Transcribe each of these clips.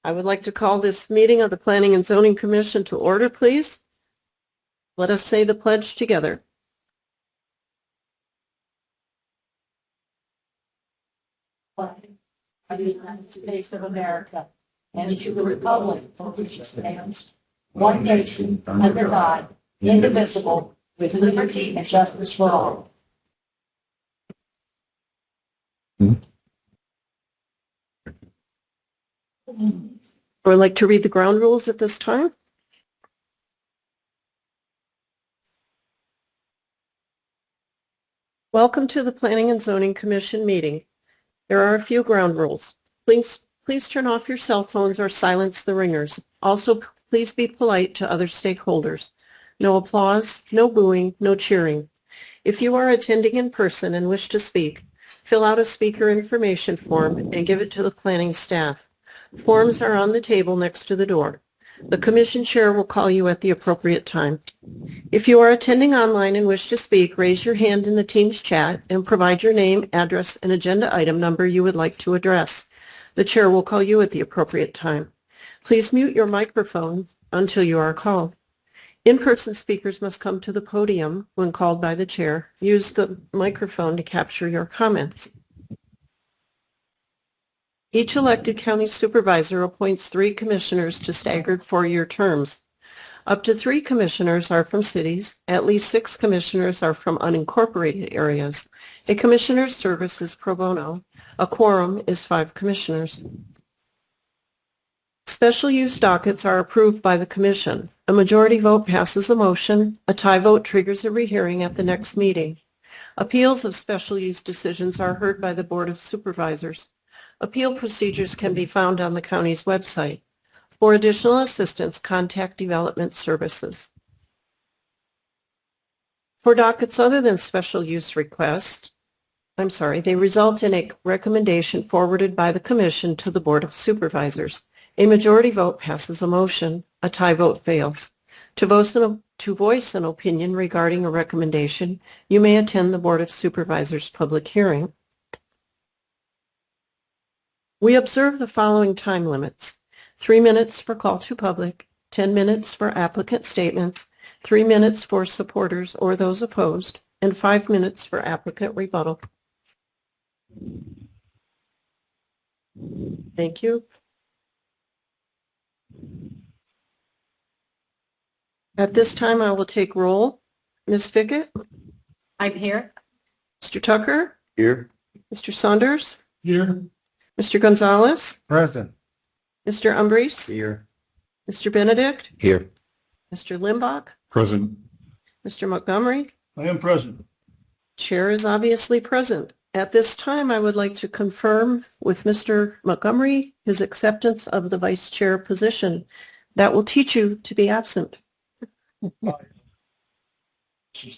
I would like to call this meeting of the Planning and Zoning Commission to order, please. Let us say the pledge together. Flag of the United States of America and to the republic for which it stands, one nation, under God, indivisible, with liberty and justice for all. I would like to read the ground rules at this time. Welcome to the Planning and Zoning Commission meeting. There are a few ground rules. Please turn off your cell phones or silence the ringers. Also, please be polite to other stakeholders. No applause, no booing, no cheering. If you are attending in person and wish to speak, fill out a speaker information form and give it to the planning staff. Forms are on the table next to the door. The commission chair will call you at the appropriate time. If you are attending online and wish to speak, raise your hand in the Teams chat and provide your name, address, and agenda item number you would like to address. The chair will call you at the appropriate time. Please mute your microphone until you are called. In-person speakers must come to the podium when called by the chair. Use the microphone to capture your comments. Each elected county supervisor appoints 3 commissioners to staggered 4-year terms. Up to 3 commissioners are from cities. At least 6 commissioners are from unincorporated areas. A commissioner's service is pro bono. A quorum is 5 commissioners. Special use dockets are approved by the commission. A majority vote passes a motion. A tie vote triggers a rehearing at the next meeting. Appeals of special use decisions are heard by the Board of Supervisors. Appeal procedures can be found on the county's website. For additional assistance, contact Development Services. For dockets other than special use requests, they result in a recommendation forwarded by the Commission to the Board of Supervisors. A majority vote passes a motion. A tie vote fails. To voice an opinion regarding a recommendation, you may attend the Board of Supervisors public hearing. We observe the following time limits: 3 minutes for call to public, 10 minutes for applicant statements, 3 minutes for supporters or those opposed, and 5 minutes for applicant rebuttal. Thank you. At this time, I will take roll. Ms. Fickett? I'm here. Mr. Tucker? Here. Mr. Saunders? Here. Mr. Gonzalez? Present. Mr. Umbries? Here. Mr. Benedict? Here. Mr. Limbach? Present. Mr. Montgomery? I am present. Chair is obviously present. At this time, I would like to confirm with Mr. Montgomery his acceptance of the vice chair position. That will teach you to be absent.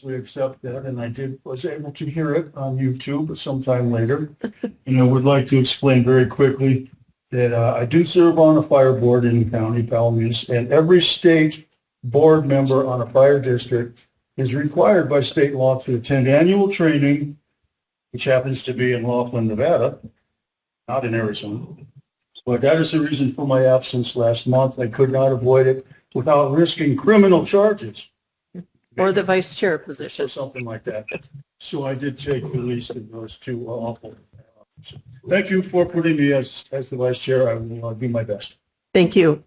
We accept that, and was able to hear it on YouTube sometime later. And I would like to explain very quickly that I do serve on a fire board in the county, Palomise, and every state board member on a fire district is required by state law to attend annual training, which happens to be in Laughlin, Nevada, not in Arizona. But that is the reason for my absence last month. I could not avoid it without risking criminal charges. Or the vice chair Or position. something like that. So I did take the least of those 2 awful. Thank you for putting me as the vice chair. I will do my best. Thank you.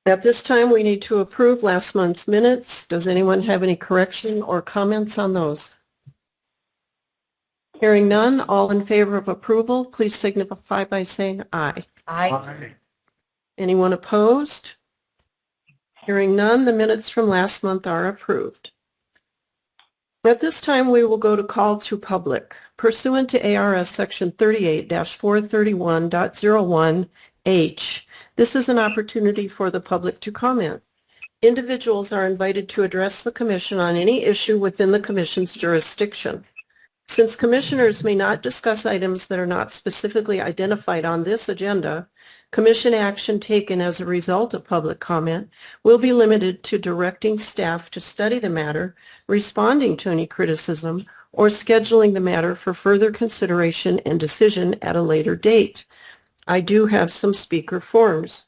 At this time, we need to approve last month's minutes. Does anyone have any correction or comments on those? Hearing none, all in favor of approval, please signify by saying aye. Aye. Anyone opposed? Hearing none, the minutes from last month are approved. At this time, we will go to call to public. Pursuant to ARS Section 38-431.01H, this is an opportunity for the public to comment. Individuals are invited to address the Commission on any issue within the Commission's jurisdiction. Since commissioners may not discuss items that are not specifically identified on this agenda, Commission action taken as a result of public comment will be limited to directing staff to study the matter, responding to any criticism, or scheduling the matter for further consideration and decision at a later date. I do have some speaker forms.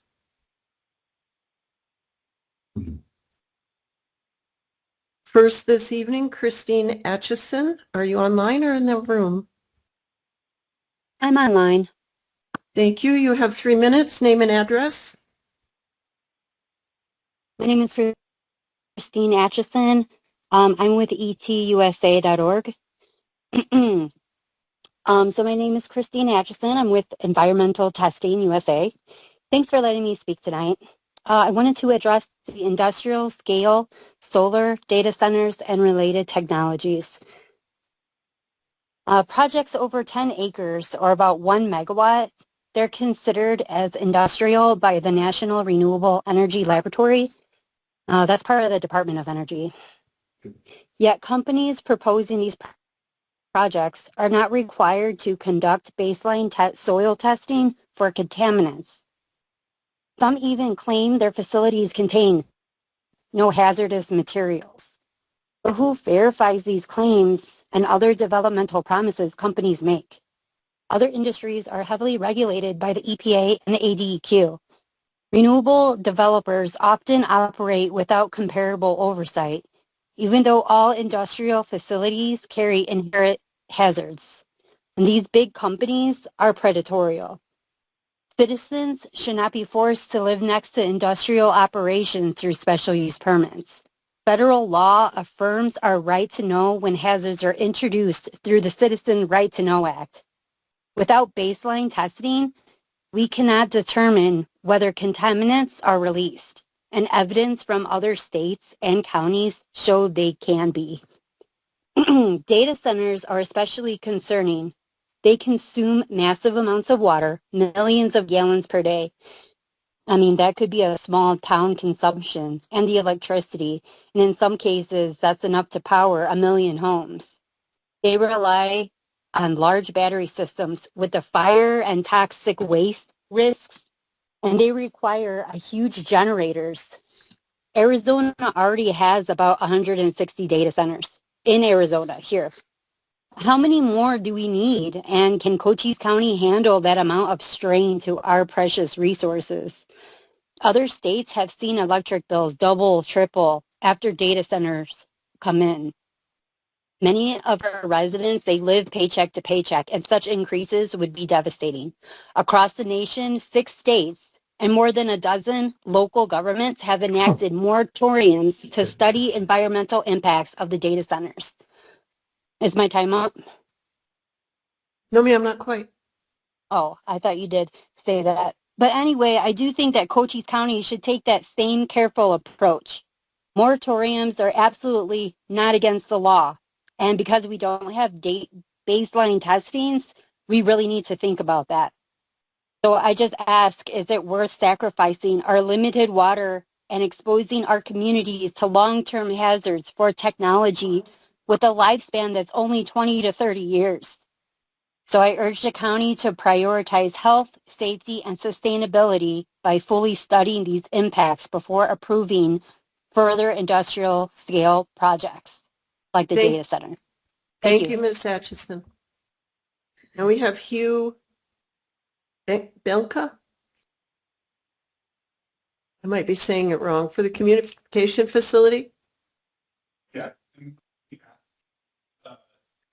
First this evening, Christine Atchison. Are you online or in the room? I'm online. Thank you. You have 3 minutes. Name and address. My name is Christine Atchison. I'm with etusa.org. So my name is Christine Atchison. I'm with Environmental Testing USA. Thanks for letting me speak tonight. I wanted to address the industrial scale solar data centers and related technologies. Projects over 10 acres or about 1 megawatt, they're considered as industrial by the National Renewable Energy Laboratory. That's part of the Department of Energy. Yet companies proposing these projects are not required to conduct baseline soil testing for contaminants. Some even claim their facilities contain no hazardous materials. But who verifies these claims and other developmental promises companies make? Other industries are heavily regulated by the EPA and the ADEQ. Renewable developers often operate without comparable oversight, even though all industrial facilities carry inherent hazards. And these big companies are predatory. Citizens should not be forced to live next to industrial operations through special use permits. Federal law affirms our right to know when hazards are introduced through the Citizen Right to Know Act. Without baseline testing, we cannot determine whether contaminants are released, and evidence from other states and counties show they can be. Data centers are especially concerning. They consume massive amounts of water, millions of gallons per day. I mean, that could be a small town consumption, and the electricity, and in some cases, that's enough to power 1 million homes. They rely on large battery systems with the fire and toxic waste risks, and they require a huge generators. Arizona already has about 160 data centers in Arizona here. How many more do we need? And can Cochise County handle that amount of strain to our precious resources? Other states have seen electric bills double, triple after data centers come in. Many of our residents, they live paycheck to paycheck, and such increases would be devastating. Across the nation, 6 states and more than a dozen local governments have enacted moratoriums to study environmental impacts of the data centers. Is my time up? No, ma'am, not quite. Oh, I thought you did say that. But anyway, I do think that Cochise County should take that same careful approach. Moratoriums are absolutely not against the law. And because we don't have baseline testings, we really need to think about that. So I just ask, is it worth sacrificing our limited water and exposing our communities to long-term hazards for technology with a lifespan that's only 20 to 30 years? So I urge the county to prioritize health, safety, and sustainability by fully studying these impacts before approving further industrial scale projects like the data center. Thank you, Ms. Atchison. Now we have Hugh Belka. I might be saying it wrong. For the communication facility? Yeah.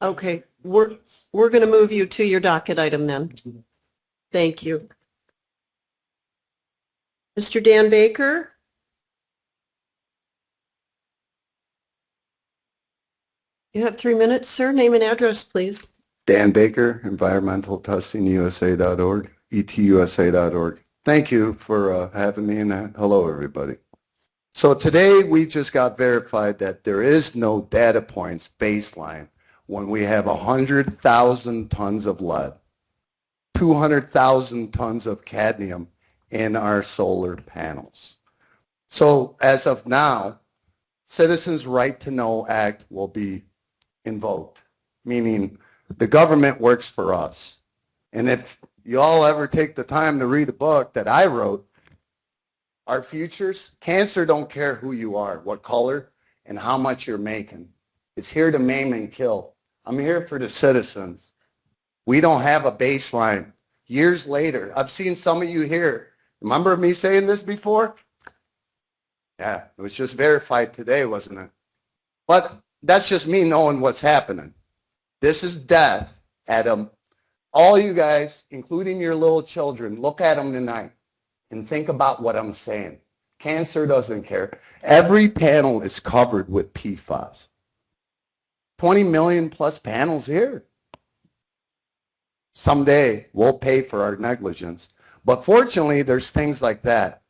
Okay, we're going to move you to your docket item then. Thank you. Mr. Dan Baker? You have 3 minutes, sir. Name and address, please. Dan Baker, environmentaltestingusa.org, etusa.org. Thank you for having me, and hello, everybody. So today we just got verified that there is no data points baseline when we have 100,000 tons of lead, 200,000 tons of cadmium in our solar panels. So as of now, Citizens Right to Know Act will be invoked, meaning the government works for us. And if you all ever take the time to read a book that I wrote, Our Futures, cancer don't care who you are, what color, and how much you're making. It's here to maim and kill. I'm here for the citizens. We don't have a baseline years later. I've seen some of you here. Remember me saying this before? Yeah, it was just verified today, wasn't it? But that's just me knowing what's happening. This is death, Adam. All you guys, including your little children, look at them tonight and think about what I'm saying. Cancer doesn't care. Every panel is covered with PFAS. 20 million plus panels here. Someday we'll pay for our negligence. But fortunately, there's things like that.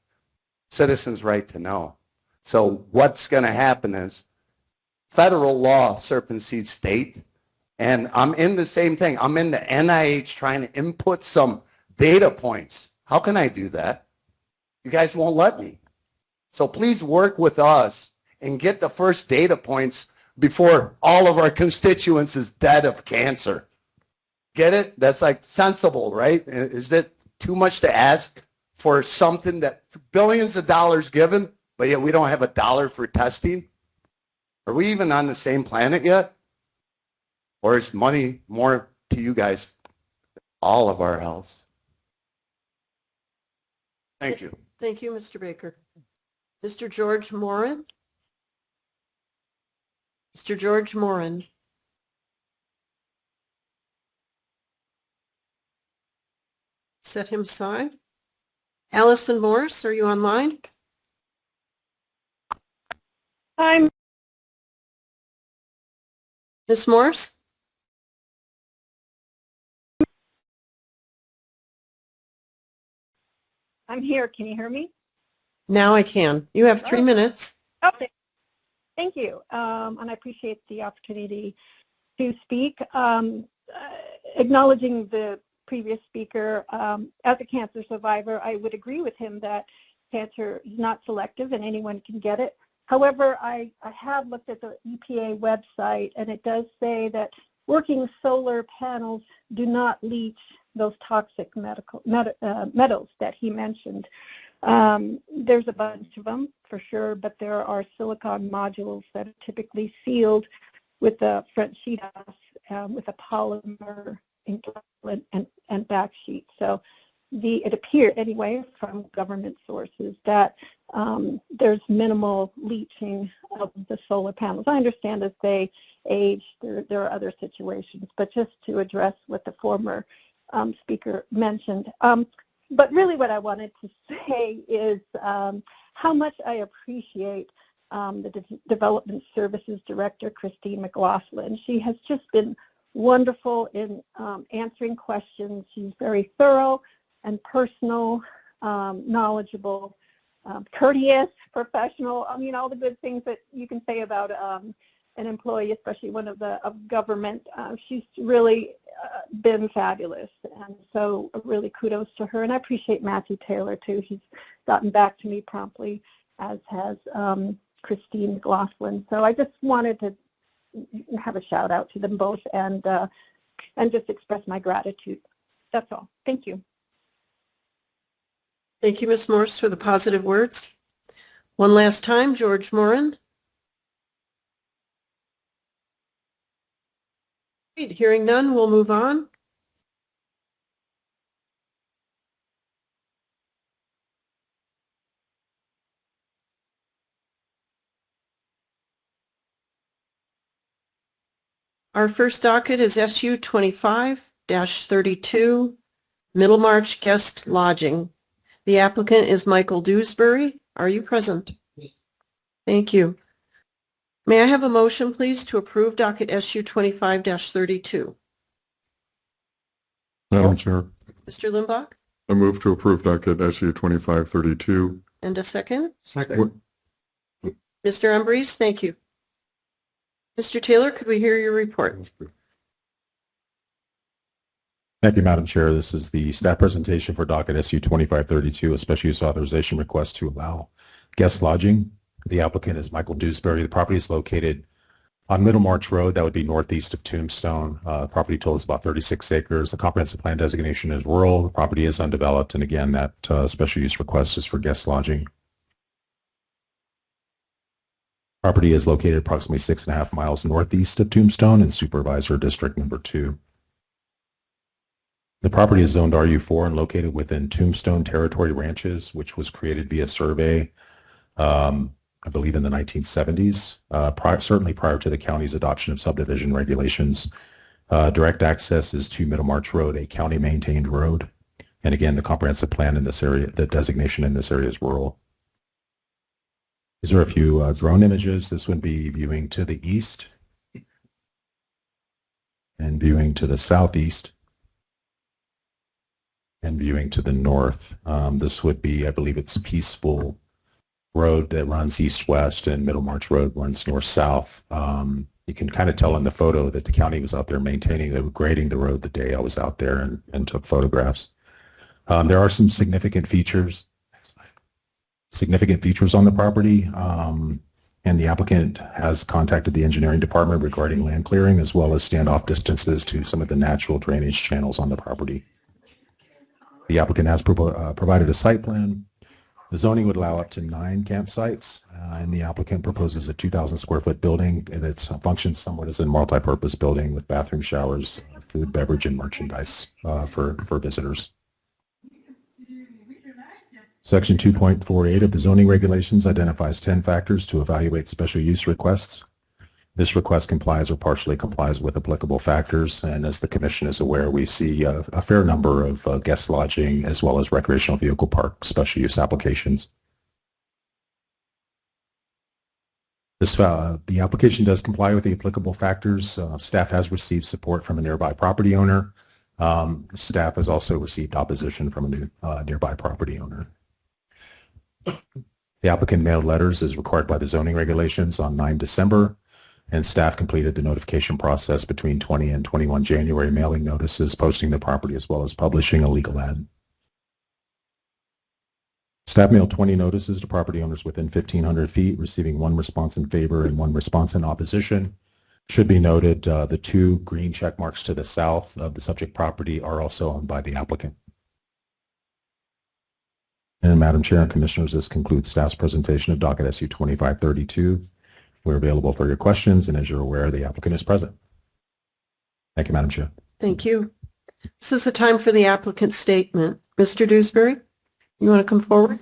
Citizens' right to know. So what's going to happen is federal law supersedes state. And I'm in the same thing. I'm in the NIH trying to input some data points. How can I do that? You guys won't let me. So please work with us and get the first data points before all of our constituents is dead of cancer. Get it? That's like sensible, right? Is it too much to ask for something that billions of dollars given, but yet we don't have $1 for testing? Are we even on the same planet yet? Or is money more to you guys, all of our health? Thank you. Thank you, Mr. Baker. Mr. George Moran? Mr. George Moran? Set him aside. Allison Morris, are you online? I'm Ms. Morris? here. Can you hear me? Now I can. You have 3 minutes. Okay. Thank you. And I appreciate the opportunity to speak. Acknowledging the previous speaker, as a cancer survivor, I would agree with him that cancer is not selective and anyone can get it. However, I have looked at the EPA website, and it does say that working solar panels do not leach those toxic metals that he mentioned. There's a bunch of them for sure, but there are silicon modules that are typically sealed with a front sheet with a polymer and back sheet. So it appeared anyway from government sources that there's minimal leaching of the solar panels. I understand as they age, there are other situations, but just to address what the former speaker mentioned. But really what I wanted to say is how much I appreciate the Development Services Director, Christine McLaughlin. She has just been wonderful in answering questions. She's very thorough and personal, knowledgeable, courteous, professional. I mean, all the good things that you can say about an employee, especially one of government. She's really been fabulous, and so really kudos to her. And I appreciate Matthew Taylor too. He's gotten back to me promptly, as has Christine McLaughlin. So I just wanted to have a shout out to them both and just express my gratitude. That's all. Thank you. Thank you, Ms. Morris, for the positive words. One last time, George Moran. Hearing none, we'll move on. Our first docket is SU 25-32, Middlemarch Guest Lodging. The applicant is Michael Dewsbury. Are you present? Thank you. May I have a motion, please, to approve docket SU 25-32? Madam Chair, Mr. Limbach, I move to approve docket SU 2532. and a second? Second. Mr. Umbreeze, thank you. Mr. Taylor, could we hear your report? Thank you, Madam Chair. This is the staff presentation for docket SU 2532, a special use authorization request to allow guest lodging. The applicant is Michael Dewsbury. The property is located on Middlemarch Road. That would be northeast of Tombstone. Property total is about 36 acres. The comprehensive plan designation is rural. The property is undeveloped. And again, that special use request is for guest lodging. Property is located approximately 6.5 miles northeast of Tombstone in Supervisor District Number 2. The property is zoned RU4 and located within Tombstone Territory Ranches, which was created via survey, I believe in the 1970s, certainly prior to the county's adoption of subdivision regulations. Direct access is to Middlemarch Road, a county-maintained road. And again, the comprehensive plan in this area, the designation in this area is rural. These are a few drone images. This would be viewing to the east and viewing to the southeast and viewing to the north. This would be, I believe it's Peaceful Road that runs east-west, and Middlemarch Road runs north-south. You can kind of tell in the photo that the county was out there grading the road the day I was out there and took photographs. There are some significant features on the property, and the applicant has contacted the engineering department regarding land clearing as well as standoff distances to some of the natural drainage channels on the property. The applicant has provided a site plan. The zoning would allow up to 9 campsites, and the applicant proposes a 2,000 square foot building that functions somewhat as a multi-purpose building with bathroom, showers, food, beverage, and merchandise for visitors. Section 2.48 of the zoning regulations identifies 10 factors to evaluate special use requests. This request complies or partially complies with applicable factors, and as the Commission is aware, we see a fair number of guest lodging as well as recreational vehicle park special use applications. The application does comply with the applicable factors. Staff has received support from a nearby property owner. Staff has also received opposition from a nearby property owner. The applicant mailed letters as required by the zoning regulations on 9 December, and staff completed the notification process between 20 and 21 January, mailing notices, posting the property, as well as publishing a legal ad. Staff mailed 20 notices to property owners within 1,500 feet, receiving 1 response in favor and 1 response in opposition. Should be noted, the 2 green check marks to the south of the subject property are also owned by the applicant. And Madam Chair and Commissioners, this concludes staff's presentation of docket SU 2532. We're available for your questions, and as you're aware, the applicant is present. Thank you, Madam Chair. Thank you. This is the time for the applicant's statement. Mr. Dewsbury, you want to come forward?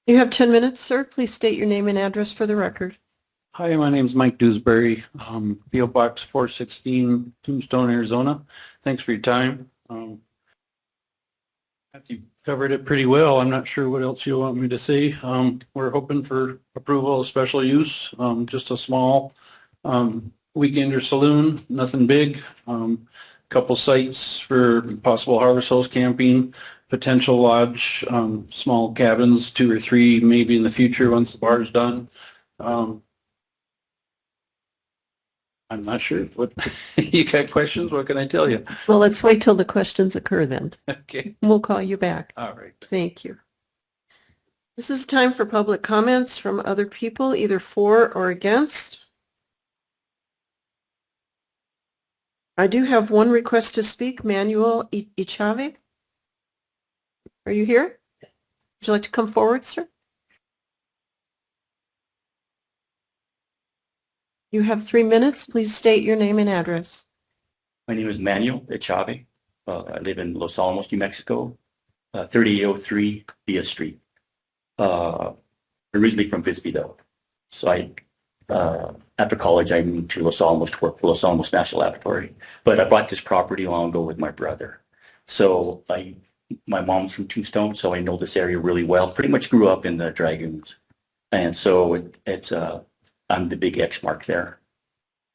You have 10 minutes, sir. Please state your name and address for the record. Hi, my name is Mike Dewsbury, P.O. Box 416, Tombstone, Arizona. Thanks for your time. You covered it pretty well. I'm not sure what else you want me to say. We're hoping for approval of special use, just a small weekender saloon, nothing big. Couple sites for possible harvest house camping, potential lodge, small cabins, 2 or 3 maybe in the future once the bar is done. I'm not sure. What you got questions? What can I tell you? Well, let's wait till the questions occur then. Okay. We'll call you back. All right. Thank you. This is time for public comments from other people, either for or against. I do have one request to speak, Manuel Ichave. Are you here? Would you like to come forward, sir? You have 3 minutes. Please state your name and address. My name is Manuel Echave. I live in Los Alamos, New Mexico, 3803 Villa Street. Originally from Bisbee, though. So after college, I moved to Los Alamos to work for Los Alamos National Laboratory. But I bought this property long ago with my brother. So my mom's from Tombstone, so I know this area really well. Pretty much grew up in the Dragoons. And so I'm the big X mark there.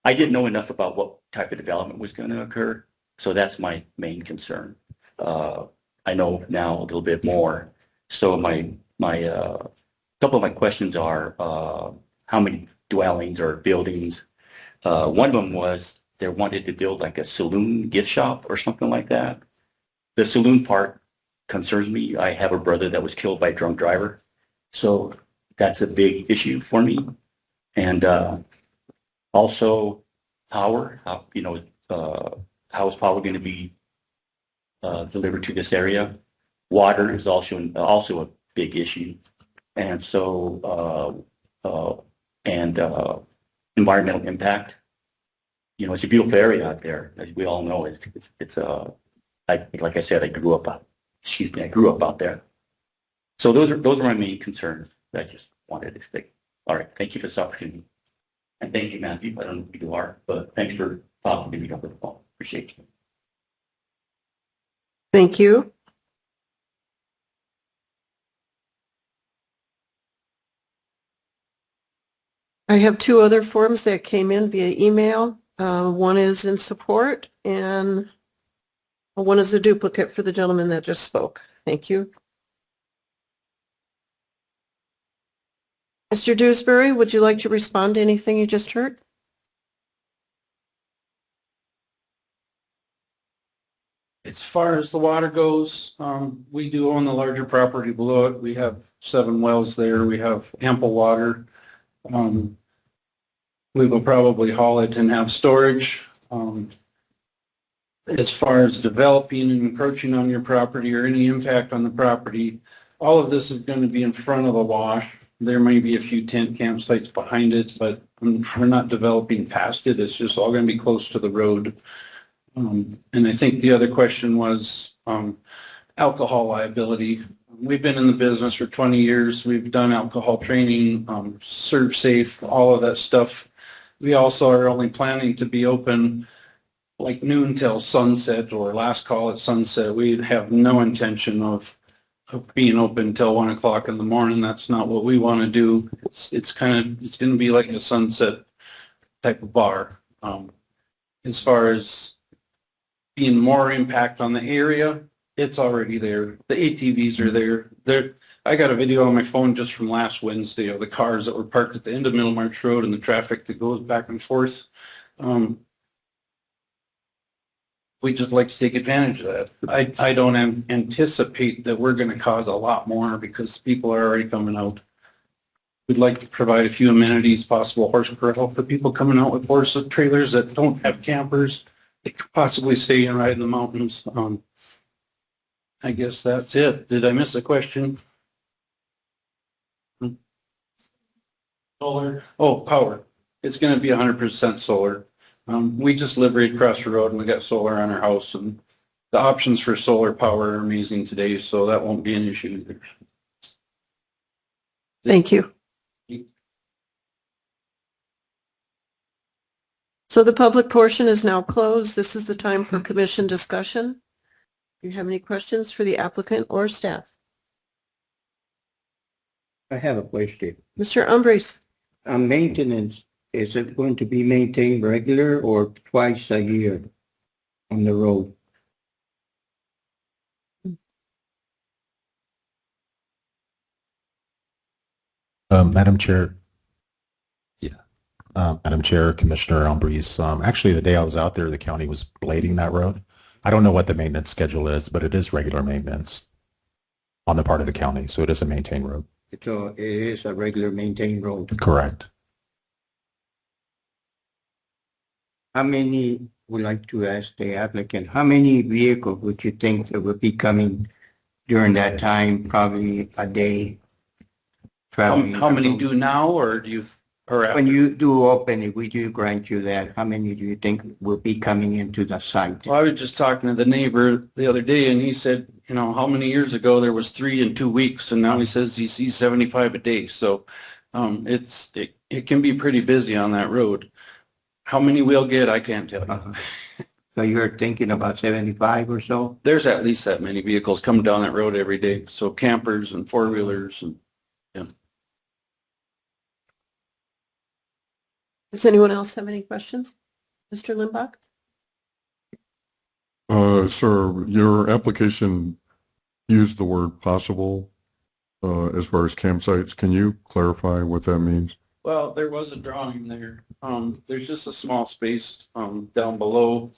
I didn't know enough about what type of development was going to occur, so that's my main concern. I know now a little bit more. So my couple of my questions are how many dwellings or buildings? One of them was they wanted to build like a saloon gift shop or something like that. The saloon part concerns me. I have a brother that was killed by a drunk driver, so that's a big issue for me. And also power, how is power going to be delivered to this area? Water is also a big issue. And so, environmental impact. It's a beautiful area out there. As we all know, it's like I said, I grew up out there. So those are my main concerns that I just wanted to state. All right, thank you for this opportunity. And thank you, Matthew. I don't know who you are, but thanks for talking to me over the phone. Appreciate you. Thank you. I have two other forms that came in via email. One is in support and one is a duplicate for the gentleman that just spoke. Thank you. Mr. Dewsbury, would you like to respond to anything you just heard? As far as the water goes, we do own the larger property below it. We have 7 wells there. We have ample water. We will probably haul it and have storage. As far as developing and encroaching on your property or any impact on the property, all of this is going to be in front of the wash. There may be a few tent campsites behind it, but we're not developing past it. It's just all going to be close to the road. And I think the other question was alcohol liability. We've been in the business for 20 years. We've done alcohol training, serve safe, all of that stuff. We also are only planning to be open like noon till sunset or last call at sunset. We have no intention of being open till 1 o'clock in the morning. That's not what we want to do. It's going to be like a sunset type of bar. As far as being more impact on the area, it's already there. The ATVs are there. I got a video on my phone just from last Wednesday of the cars that were parked at the end of Middlemarch Road and the traffic that goes back and forth. We just like to take advantage of that. I don't anticipate that we're going to cause a lot more because people are already coming out. We'd like to provide a few amenities, possible horse corral for people coming out with horse trailers that don't have campers. They could possibly stay and ride in the mountains. I guess that's it. Did I miss a question? Solar? Oh, power. It's going to be 100% solar. We just live right across the road and we got solar on our house, and the options for solar power are amazing today, so that won't be an issue either. Thank you. So the public portion is now closed. This is the time for commission discussion. Do you have any questions for the applicant or staff? I have a question. Mr. Umbres? Maintenance, is it going to be maintained regular or twice a year on the road? Madam Chair. Madam Chair, Commissioner Umbres, actually the day I was out there, the county was blading that road. I don't know what the maintenance schedule is, but it is regular maintenance on the part of the county, so it is a maintained road. So it is a regular maintained road. Correct. How many, would like to ask the applicant, how many vehicles would you think that would be coming during that time, probably a day? Traveling How many the road? do now, or do you, or after? When you do open it, we do grant you that, how many do you think will be coming into the site? Well, I was just talking to the neighbor the other day, and he said, you know, how many years ago there was 3 in 2 weeks, and now he says he sees 75 a day. So it can be pretty busy on that road. How many we'll get, I can't tell you. So you're thinking about 75 or so? There's at least that many vehicles coming down that road every day. So campers and four-wheelers and, yeah. Does anyone else have any questions? Mr. Limbach? Sir, your application used the word possible as far as campsites. Can you clarify what that means? Well, there was a drawing there. There's just a small space down below.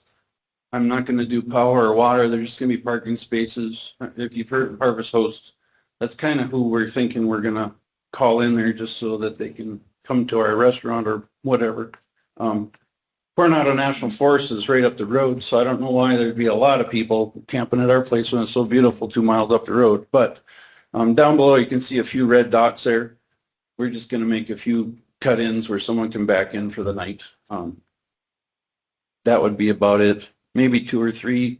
I'm not going to do power or water. There's just going to be parking spaces. If you've heard Harvest Host, that's kind of who we're thinking we're going to call in there just so that they can come to our restaurant or whatever. Coronado National Forest is right up the road, so I don't know why there'd be a lot of people camping at our place when it's so beautiful 2 miles up the road. But down below, you can see a few red dots there. We're just going to make a few cut-ins where someone can back in for the night. That would be about it. Maybe 2 or 3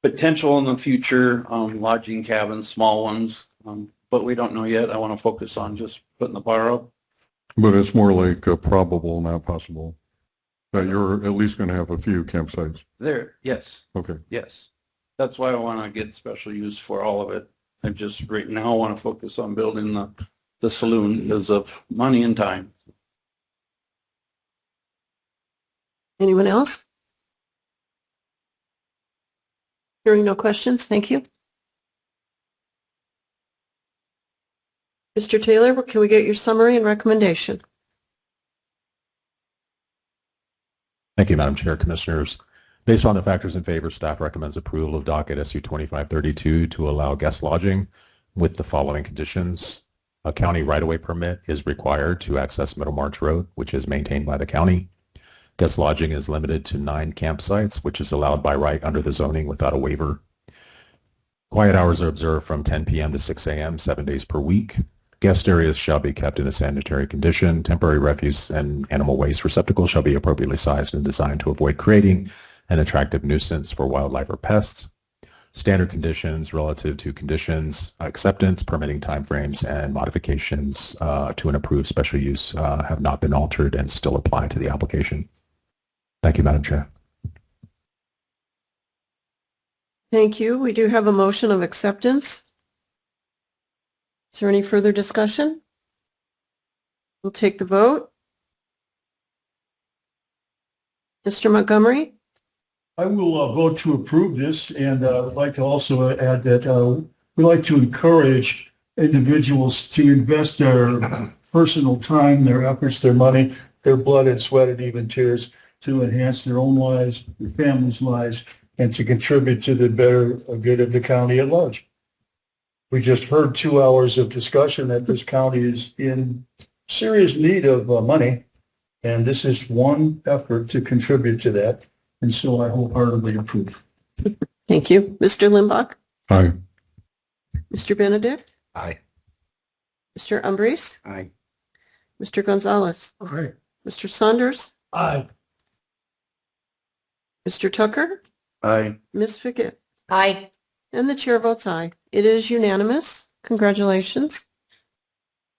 potential in the future, lodging cabins, small ones, but we don't know yet. I want to focus on just putting the bar up. But it's more like probable, not possible, that you're at least going to have a few campsites. There, yes, Okay. yes. That's why I want to get special use for all of it. I just right now want to focus on building the saloon because of money and time. Anyone else? Hearing no questions, thank you. Mr. Taylor, can we get your summary and recommendation? Thank you, Madam Chair, Commissioners. Based on the factors in favor, staff recommends approval of docket SU 2532 to allow guest lodging with the following conditions. A county right-of-way permit is required to access Middlemarch Road, which is maintained by the county. Guest lodging is limited to 9 campsites, which is allowed by right under the zoning without a waiver. Quiet hours are observed from 10 p.m. to 6 a.m. 7 days per week. Guest areas shall be kept in a sanitary condition. Temporary refuse and animal waste receptacles shall be appropriately sized and designed to avoid creating an attractive nuisance for wildlife or pests. Standard conditions relative to conditions, acceptance, permitting timeframes, and modifications to an approved special use have not been altered and still apply to the application. Thank you, Madam Chair. Thank you. We do have a motion of acceptance. Is there any further discussion? We'll take the vote. Mr. Montgomery? I will vote to approve this, and I'd like to also add that we like to encourage individuals to invest their personal time, their efforts, their money, their blood and sweat and even tears to enhance their own lives, their families' lives, and to contribute to the better good of the county at large. We just heard 2 hours of discussion that this county is in serious need of money, and this is one effort to contribute to that. And so I wholeheartedly approve. Thank you. Mr. Limbach? Aye. Mr. Benedict? Aye. Mr. Umbrice? Aye. Mr. Gonzalez? Aye. Mr. Saunders? Aye. Mr. Tucker? Aye. Ms. Fickett? Aye. And the chair votes aye. It is unanimous. Congratulations.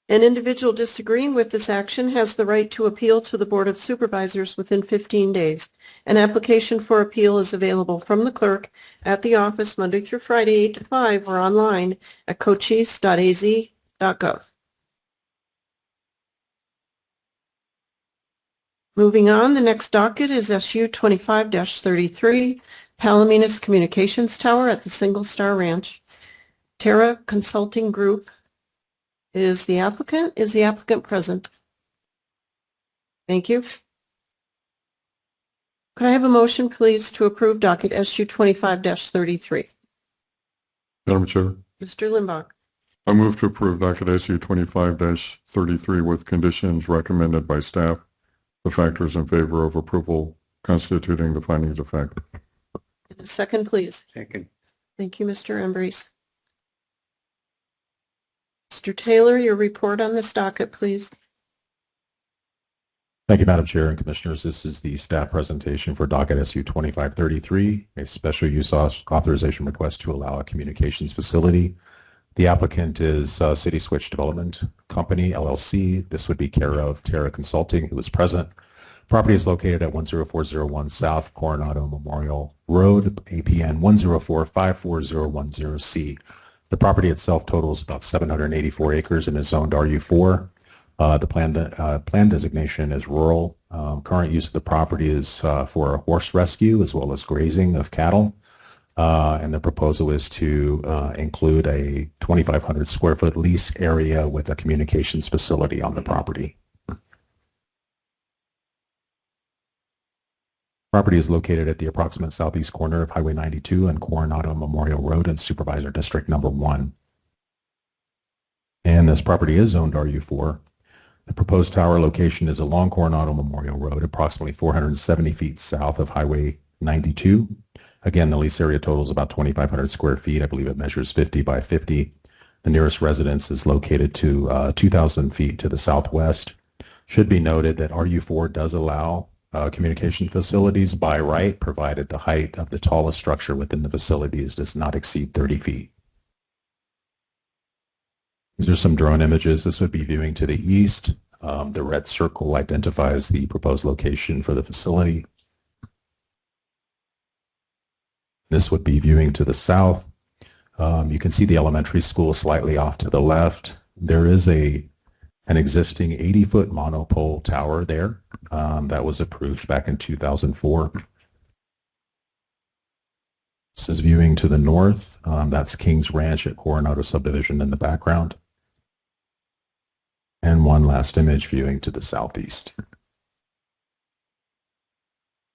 An individual disagreeing with this action has the right to appeal to the Board of Supervisors within 15 days. An application for appeal is available from the clerk at the office Monday through Friday, 8 to 5, or online at cochise.az.gov. Moving on, the next docket is SU 25-33, Palominas Communications Tower at the Single Star Ranch. Terra Consulting Group is the applicant. Is the applicant present? Thank you. Could I have a motion, please, to approve docket SU 25-33? Madam Chair, Mr. Limbach. I move to approve docket SU 25-33 with conditions recommended by staff, the factors in favor of approval constituting the findings of fact. A second, please. Second. Thank you, Mr. Embrace. Mr. Taylor, your report on this docket, please. Thank you, Madam Chair and Commissioners. This is the staff presentation for docket SU 2533, a special use authorization request to allow a communications facility. The applicant is City Switch Development Company, LLC. This would be care of Terra Consulting, who is present. Property is located at 10401 South Coronado Memorial Road, APN 104544010C. The property itself totals about 784 acres and is zoned RU4. The plan designation is rural. Current use of the property is for horse rescue as well as grazing of cattle. And the proposal is to include a 2,500 square foot lease area with a communications facility on the property. Property is located at the approximate southeast corner of Highway 92 and Coronado Memorial Road in Supervisor District Number 1. And this property is zoned RU4. The proposed tower location is along Coronado Memorial Road, approximately 470 feet south of Highway 92. Again, the lease area totals about 2,500 square feet. I believe it measures 50 by 50. The nearest residence is located to 2,000 feet to the southwest. Should be noted that RU4 does allow Communication facilities by right, provided the height of the tallest structure within the facilities does not exceed 30 feet. These are some drone images. This would be viewing to the east. The red circle identifies the proposed location for the facility. This would be viewing to the south. You can see the elementary school slightly off to the left. There is an existing 80-foot monopole tower there that was approved back in 2004. This is viewing to the north. That's Kings Ranch at Coronado Subdivision in the background. And one last image viewing to the southeast.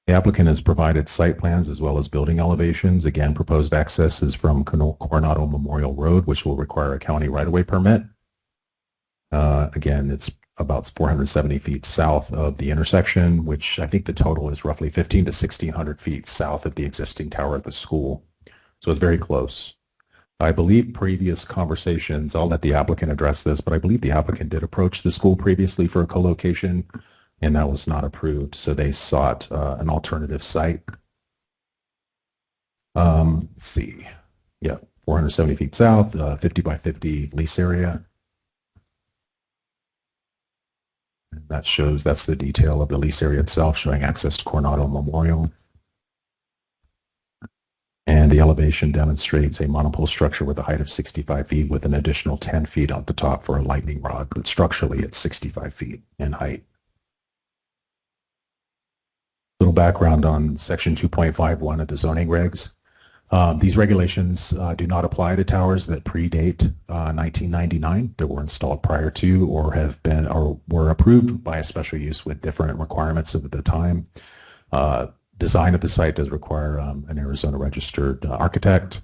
The applicant has provided site plans as well as building elevations. Again, proposed access is from Coronado Memorial Road, which will require a county right-of-way permit. Again, it's about 470 feet south of the intersection, which I think the total is roughly 15 to 1,600 feet south of the existing tower at the school. So it's very close. I believe previous conversations, I'll let the applicant address this, but I believe the applicant did approach the school previously for a co-location, and that was not approved. So they sought an alternative site. Let's see. Yeah, 470 feet south, 50 by 50 lease area. And that shows, that's the detail of the lease area itself, showing access to Coronado Memorial. And the elevation demonstrates a monopole structure with a height of 65 feet with an additional 10 feet on the top for a lightning rod, but structurally it's 65 feet in height. Little background on section 2.51 of the zoning regs. These regulations do not apply to towers that predate 1999, that were installed prior to or have been or were approved by a special use with different requirements at the time. Design of the site does require an Arizona registered architect.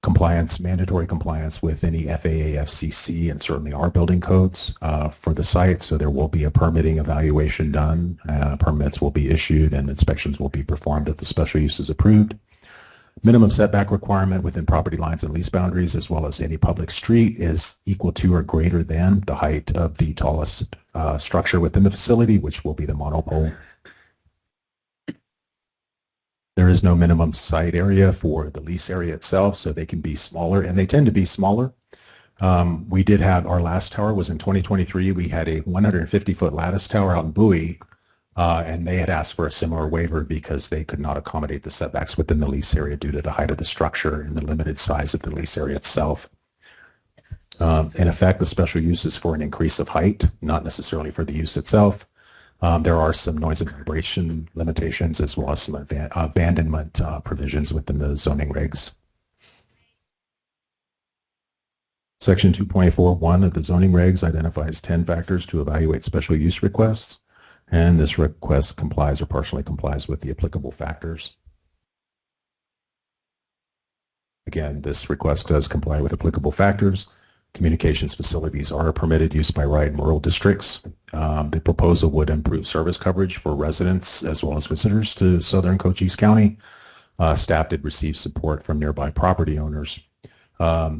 Compliance, mandatory compliance with any FAA, FCC, and certainly our building codes for the site. So there will be a permitting evaluation done. Permits will be issued and inspections will be performed if the special use is approved. Minimum setback requirement within property lines and lease boundaries, as well as any public street, is equal to or greater than the height of the tallest structure within the facility, which will be the monopole. There is no minimum site area for the lease area itself, so they can be smaller, and they tend to be smaller. We did have, our last tower was in 2023. We had a 150-foot lattice tower out in Bowie, and they had asked for a similar waiver because they could not accommodate the setbacks within the lease area due to the height of the structure and the limited size of the lease area itself. In effect, the special use is for an increase of height, not necessarily for the use itself. There are some noise and vibration limitations as well as some abandonment provisions within the zoning regs. Section 2.41 of the zoning regs identifies 10 factors to evaluate special use requests, and this request complies or partially complies with the applicable factors. Again, this request does comply with applicable factors. Communications facilities are a permitted use by right in rural districts. The proposal would improve service coverage for residents as well as visitors to southern Cochise County. Staff did receive support from nearby property owners.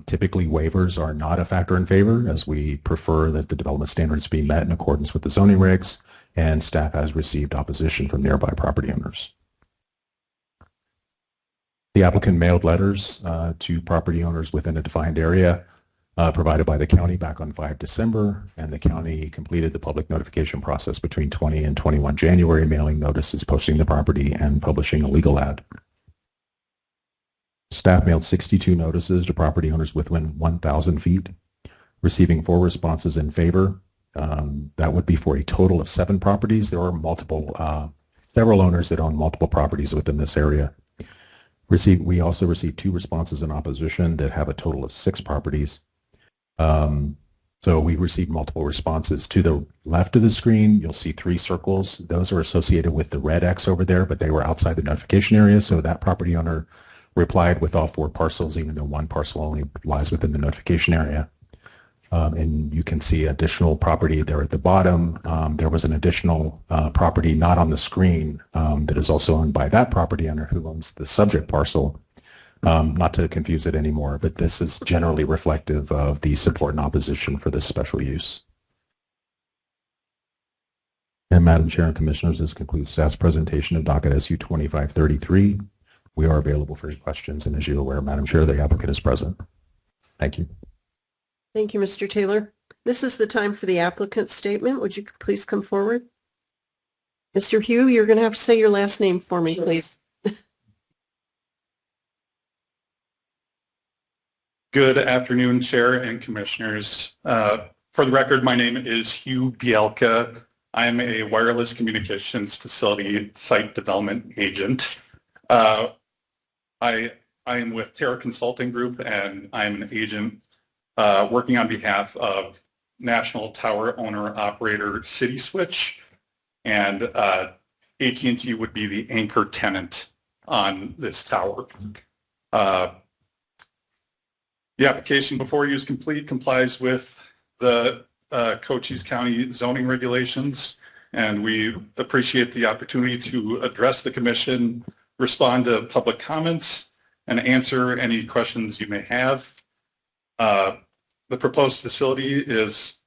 Typically, waivers are not a factor in favor, as we prefer that the development standards be met in accordance with the zoning regs, and staff has received opposition from nearby property owners. The applicant mailed letters to property owners within a defined area provided by the county back on 5 December, and the county completed the public notification process between 20 and 21 January, mailing notices, posting the property, and publishing a legal ad. Staff mailed 62 notices to property owners within 1,000 feet, receiving 4 responses in favor. That would be for a total of 7 properties. There are several owners that own multiple properties within this area. We also received 2 responses in opposition that have a total of 6 properties. So we received multiple responses. To the left of the screen, you'll see 3 circles. Those are associated with the red X over there, but they were outside the notification area. So that property owner replied with all 4 parcels, even though 1 parcel only lies within the notification area. And you can see additional property there at the bottom. There was an additional property not on the screen that is also owned by that property owner who owns the subject parcel. Not to confuse it anymore, but this is generally reflective of the support and opposition for this special use. And Madam Chair and Commissioners, this concludes staff's presentation of docket SU 2533. We are available for your questions, and as you're aware, Madam Chair, the applicant is present. Thank you. Thank you, Mr. Taylor. This is the time for the applicant statement. Would you please come forward? Mr. Hugh, you're going to have to say your last name for me, please. Good afternoon, Chair and Commissioners. For the record, my name is Hugh Bielka. I am a wireless communications facility site development agent. I am with Terra Consulting Group, and I'm an agent working on behalf of national tower owner operator CitySwitch, and AT&T would be the anchor tenant on this tower. The application before you is complete, complies with the Cochise County zoning regulations, and we appreciate the opportunity to address the commission, respond to public comments, and answer any questions you may have. The proposed facility is,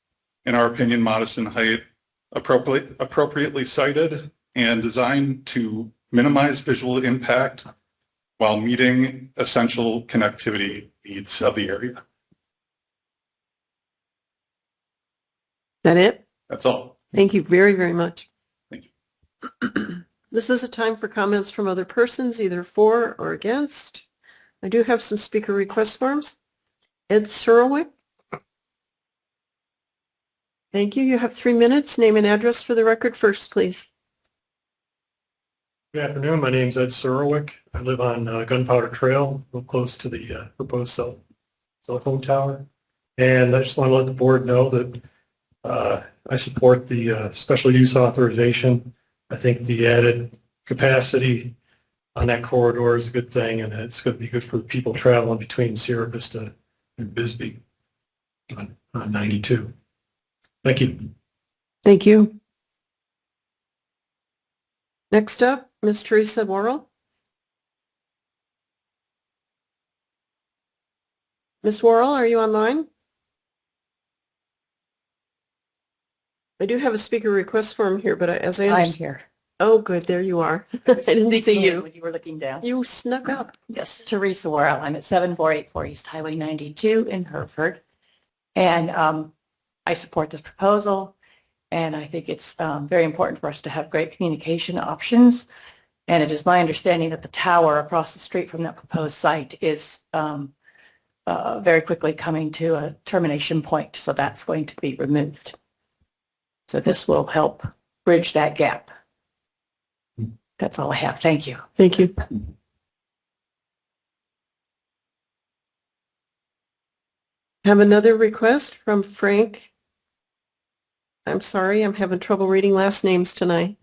in our opinion, modest in height, appropriately sited, and designed to minimize visual impact while meeting essential connectivity needs of the area. That it? That's all. Thank you very, very much. Thank you. This is a time for comments from other persons, either for or against. I do have some speaker request forms. Ed Surwick. Thank you. You have 3 minutes. Name and address for the record first, please. Good afternoon. My name is Ed Surwick. I live on Gunpowder Trail, real close to the proposed cell phone tower. And I just want to let the board know that I support the special use authorization. I think the added capacity on that corridor is a good thing, and it's going to be good for the people traveling between Sierra Vista and Bisbee on 92. Thank you. Thank you. Next up, Ms. Teresa Worrell. Ms. Worrell, are you online? I do have a speaker request form here, but as I understand... I'm here. Oh, good. There you are. I didn't see you. When you were looking down. You snuck up. Yes, Teresa Worrell. I'm at 7484 East Highway 92 in Hereford. And I support this proposal. And I think it's very important for us to have great communication options. And it is my understanding that the tower across the street from that proposed site is very quickly coming to a termination point. So that's going to be removed. So this will help bridge that gap. That's all I have. Thank you. Thank you. Have another request from Frank. I'm sorry, I'm having trouble reading last names tonight.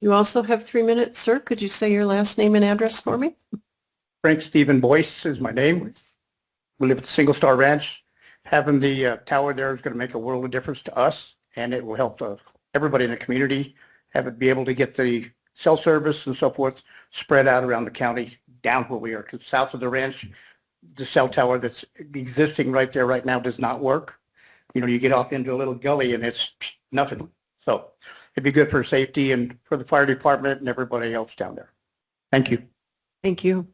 You also have 3 minutes, sir. Could you say your last name and address for me? Frank Stephen Boyce is my name. We live at the Single Star Ranch. Having the tower there is going to make a world of difference to us, and it will help everybody in the community have it be able to get the cell service and so forth spread out around the county down where we are. Because south of the ranch, the cell tower that's existing right there right now does not work. You know, you get off into a little gully and it's nothing. So it'd be good for safety and for the fire department and everybody else down there. Thank you. Thank you.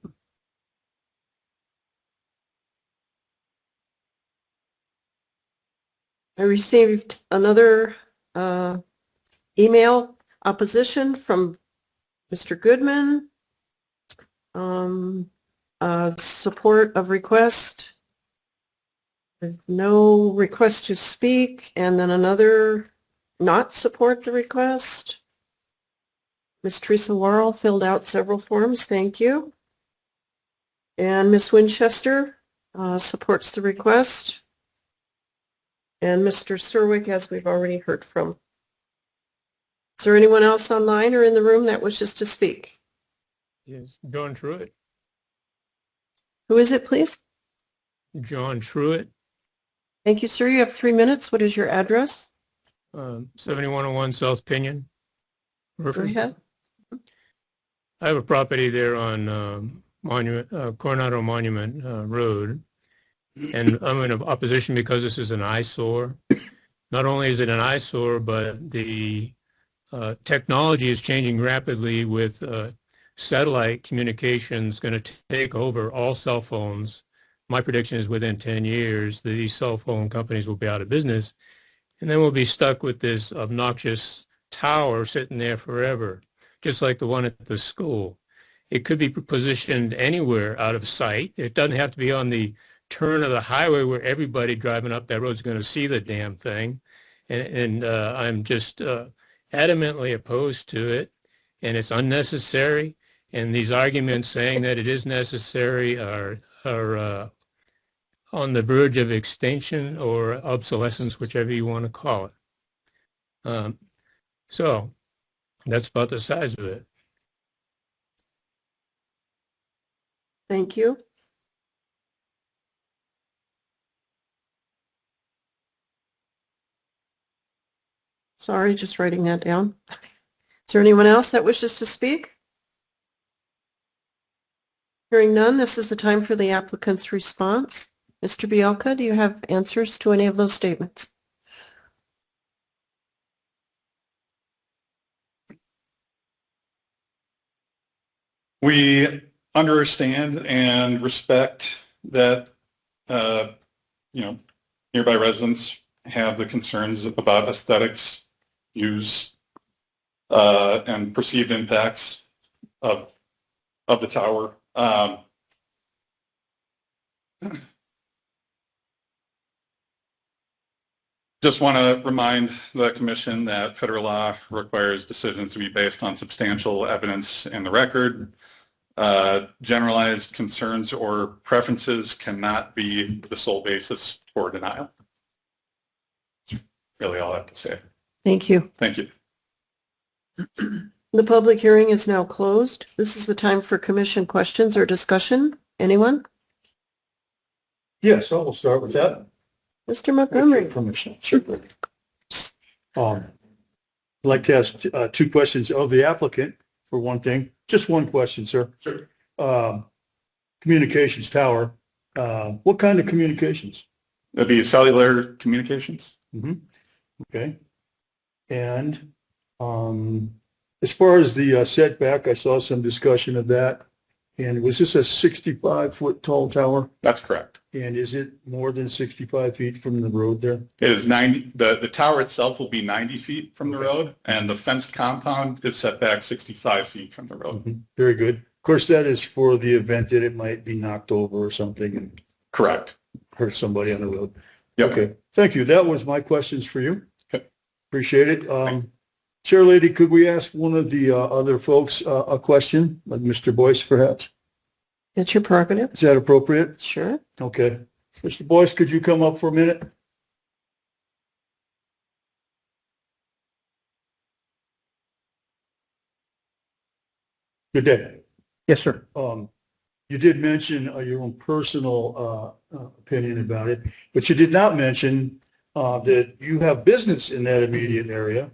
I received another email opposition from Mr. Goodman. Support of request. There's no request to speak, and then another not support the request. Ms. Teresa Worrell filled out several forms. Thank you. And Ms. Winchester supports the request. And Mr. Surwick, as we've already heard from. Is there anyone else online or in the room that wishes to speak? Yes, John Truitt. Who is it, please? John Truitt, Thank you, sir. You have 3 minutes. What is your address? 7101 South Pinion. Go Hereford. ahead. I have a property there on Coronado Monument Road, And I'm in opposition because this is an eyesore. Not only is it an eyesore, but the technology is changing rapidly with satellite communications going to take over all cell phones. My prediction is within 10 years, these cell phone companies will be out of business. And then we'll be stuck with this obnoxious tower sitting there forever, just like the one at the school. It could be positioned anywhere out of sight. It doesn't have to be on the turn of the highway where everybody driving up that road is going to see the damn thing. And I'm just adamantly opposed to it, and it's unnecessary. And these arguments saying that it is necessary are on the verge of extinction or obsolescence, whichever you want to call it. So that's about the size of it. Thank you. Sorry, just writing that down. Is there anyone else that wishes to speak? Hearing none, this is the time for the applicant's response. Mr. Bielka, do you have answers to any of those statements? We understand and respect that, nearby residents have the concerns about aesthetics, use, and perceived impacts of the tower. Just want to remind the Commission that federal law requires decisions to be based on substantial evidence in the record. Generalized concerns or preferences cannot be the sole basis for denial. That's really all I have to say. Thank you. Thank you. The public hearing is now closed. This is the time for commission questions or discussion. Anyone? Yes, I will start with that. Mr. Montgomery. Permission. Sure. I'd like to ask two questions of the applicant for one thing. Just one question, sir. Sure. Communications tower. What kind of communications? That'd be cellular communications. Mm-hmm. Okay. And as far as the setback, I saw some discussion of that. And was this a 65-foot tall tower? That's correct. And is it more than 65 feet from the road there? It is 90. The tower itself will be 90 feet from the road, and the fenced compound is set back 65 feet from the road. Mm-hmm. Very good. Of course, that is for the event that it might be knocked over or something and Correct. hurt somebody on the road. Yep. Okay. Thank you. That was my questions for you. Okay. Appreciate it. Chair Lady, could we ask one of the other folks a question, like Mr. Boyce, perhaps? It's your prerogative. Is that appropriate? Sure. Okay. Mr. Boyce, could you come up for a minute? Good day. Yes, sir. You did mention your own personal opinion about it, but you did not mention that you have business in that immediate area,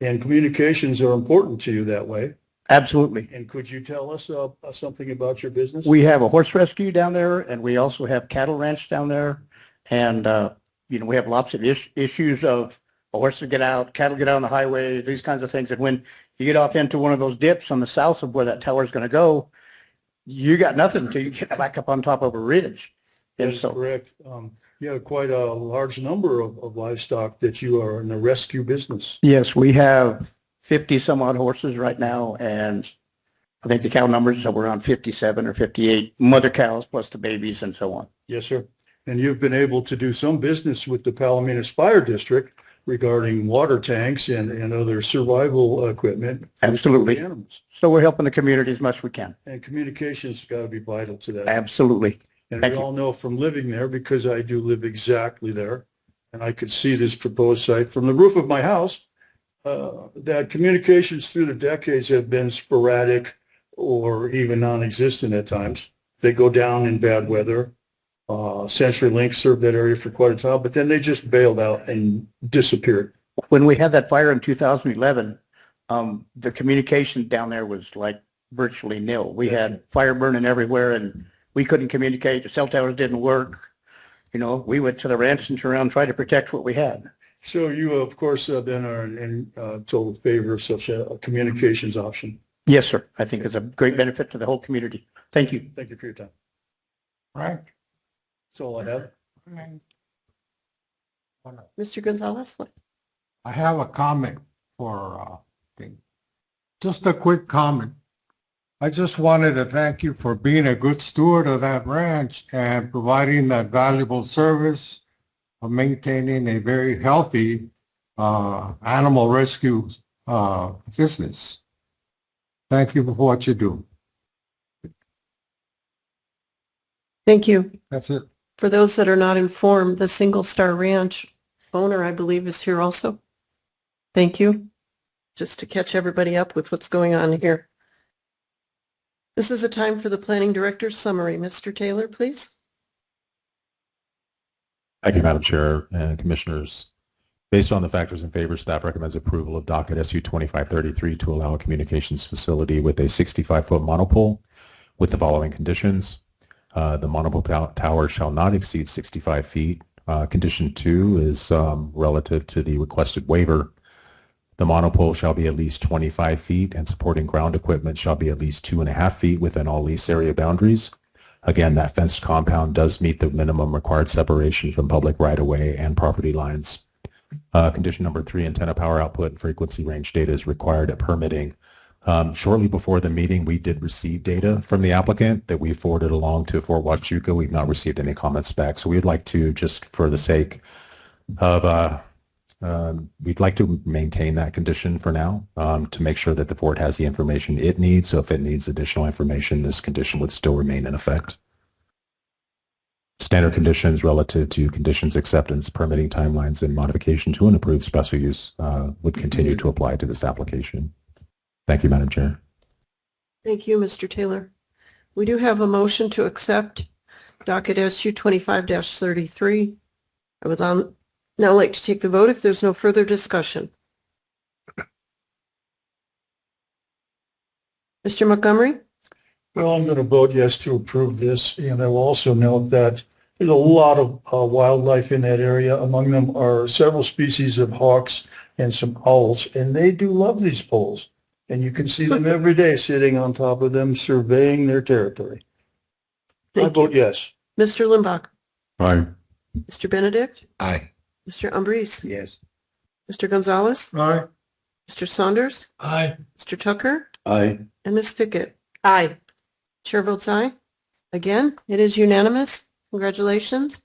and communications are important to you that way. Absolutely. And could you tell us something about your business? We have a horse rescue down there, and we also have cattle ranch down there. And, we have lots of issues of horses get out, cattle get out on the highway, these kinds of things. And when you get off into one of those dips on the south of where that tower is going to go, you got nothing until you get back up on top of a ridge. That's correct. You have quite a large number of livestock that you are in the rescue business. Yes, we have 50 some odd horses right now, and I think the cow numbers are around 57 or 58 mother cows plus the babies and so on. Yes, sir. And you've been able to do some business with the Palominas Fire District regarding water tanks and other survival equipment. Absolutely. For the animals. So we're helping the community as much as we can. And communications got to be vital to that. Absolutely. And Thank we you. all know from living there, because I do live exactly there, and I could see this proposed site from the roof of my house, that communications through the decades have been sporadic or even non-existent at times. They go down in bad weather. CenturyLink served that area for quite a time, but then they just bailed out and disappeared. When we had that fire in 2011, the communication down there was like virtually nil. We had fire burning everywhere, and we couldn't communicate. The cell towers didn't work. You know, we went to the ranch and turned around and tried to protect what we had. So you, of course, then are in total favor of such a communications option. Yes, sir. I think it's a great benefit to the whole community. Thank you. Thank you for your time. Right. That's all I have. Mr. Gonzalez? I have a comment for, just a quick comment. I just wanted to thank you for being a good steward of that ranch and providing that valuable service of maintaining a very healthy animal rescue business. Thank you for what you do. Thank you. That's it. For those that are not informed, the Single Star Ranch owner, I believe, is here also. Thank you. Just to catch everybody up with what's going on here. This is a time for the planning director's summary. Mr. Taylor, please. Thank you, Madam Chair and Commissioners. Based on the factors in favor, staff recommends approval of docket SU 2533 to allow a communications facility with a 65-foot monopole with the following conditions. The monopole tower shall not exceed 65 feet. Condition 2 is relative to the requested waiver. The monopole shall be at least 25 feet and supporting ground equipment shall be at least 2.5 feet within all lease area boundaries. Again, that fenced compound does meet the minimum required separation from public right-of-way and property lines. Condition number 3, antenna power output and frequency range data is required at permitting. Shortly before the meeting, we did receive data from the applicant that we forwarded along to Fort Huachuca. We've not received any comments back, so we'd like to, just for the sake of, we'd like to maintain that condition for now to make sure that the fort has the information it needs. So if it needs additional information, this condition would still remain in effect. Standard conditions relative to conditions acceptance, permitting timelines, and modification to an approved special use would continue to apply to this application. Thank you, Madam Chair. Thank you, Mr. Taylor. We do have a motion to accept docket SU 25-33. I would now like to take the vote if there's no further discussion. Mr. Montgomery? Well, I'm going to vote yes to approve this, and I will also note that there's a lot of wildlife in that area. Among them are several species of hawks and some owls, and they do love these poles. And you can see them every day sitting on top of them, surveying their territory. I vote yes. Mr. Limbach? Aye. Mr. Benedict? Aye. Mr. Umbrice? Yes. Mr. Gonzalez? Aye. Mr. Saunders? Aye. Mr. Tucker? Aye. And Ms. Fickett? Aye. Chair votes aye. Again, it is unanimous. Congratulations.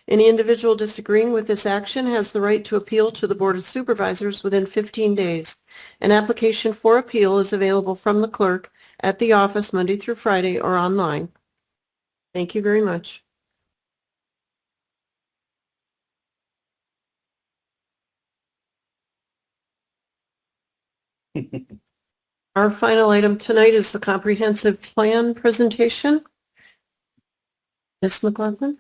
Any individual disagreeing with this action has the right to appeal to the Board of Supervisors within 15 days. An application for appeal is available from the clerk at the office Monday through Friday or online. Thank you very much. Our final item tonight is the comprehensive plan presentation. Ms. McLaughlin?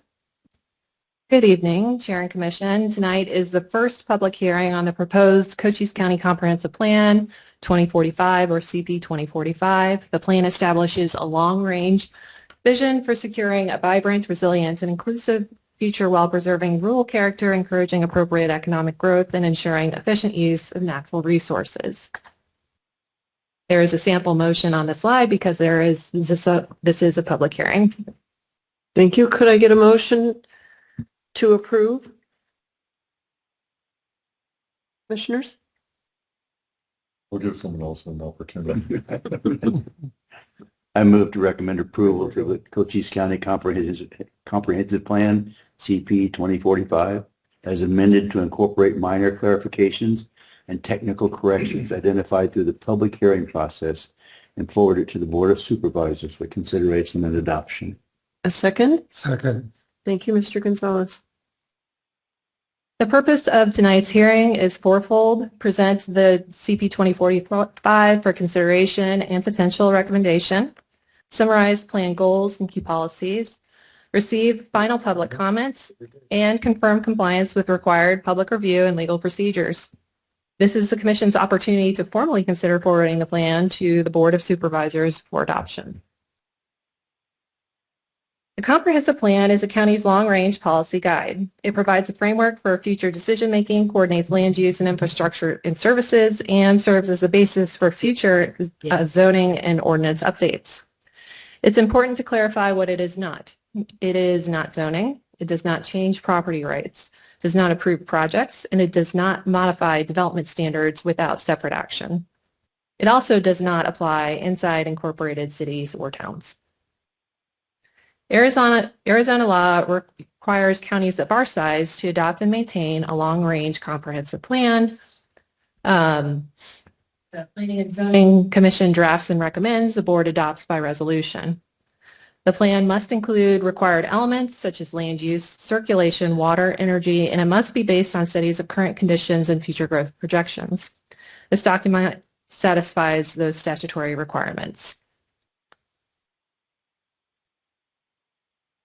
Good evening, Chair and Commission. Tonight is the first public hearing on the proposed Cochise County Comprehensive Plan 2045 or CP 2045. The plan establishes a long-range vision for securing a vibrant, resilient, and inclusive future while preserving rural character, encouraging appropriate economic growth, and ensuring efficient use of natural resources. There is a sample motion on the slide because this is a public hearing. Thank you. Could I get a motion to approve? Commissioners? We'll give someone else an opportunity. I move to recommend approval to the Cochise County Comprehensive Plan, CP 2045, as amended to incorporate minor clarifications and technical corrections identified through the public hearing process and forward it to the Board of Supervisors for consideration and adoption. A second? Second. Thank you, Mr. Gonzalez. The purpose of tonight's hearing is fourfold. Present the CP 2045 for consideration and potential recommendation. Summarize plan goals and key policies. Receive final public comments and confirm compliance with required public review and legal procedures. This is the Commission's opportunity to formally consider forwarding the plan to the Board of Supervisors for adoption. The comprehensive plan is the county's long-range policy guide. It provides a framework for future decision-making, coordinates land use and infrastructure and services, and serves as a basis for future zoning and ordinance updates. It's important to clarify what it is not. It is not zoning. It does not change property rights, does not approve projects, and it does not modify development standards without separate action. It also does not apply inside incorporated cities or towns. Arizona law requires counties of our size to adopt and maintain a long-range comprehensive plan. The Planning and Zoning Commission drafts and recommends, the board adopts by resolution. The plan must include required elements such as land use, circulation, water, energy, and it must be based on studies of current conditions and future growth projections. This document satisfies those statutory requirements.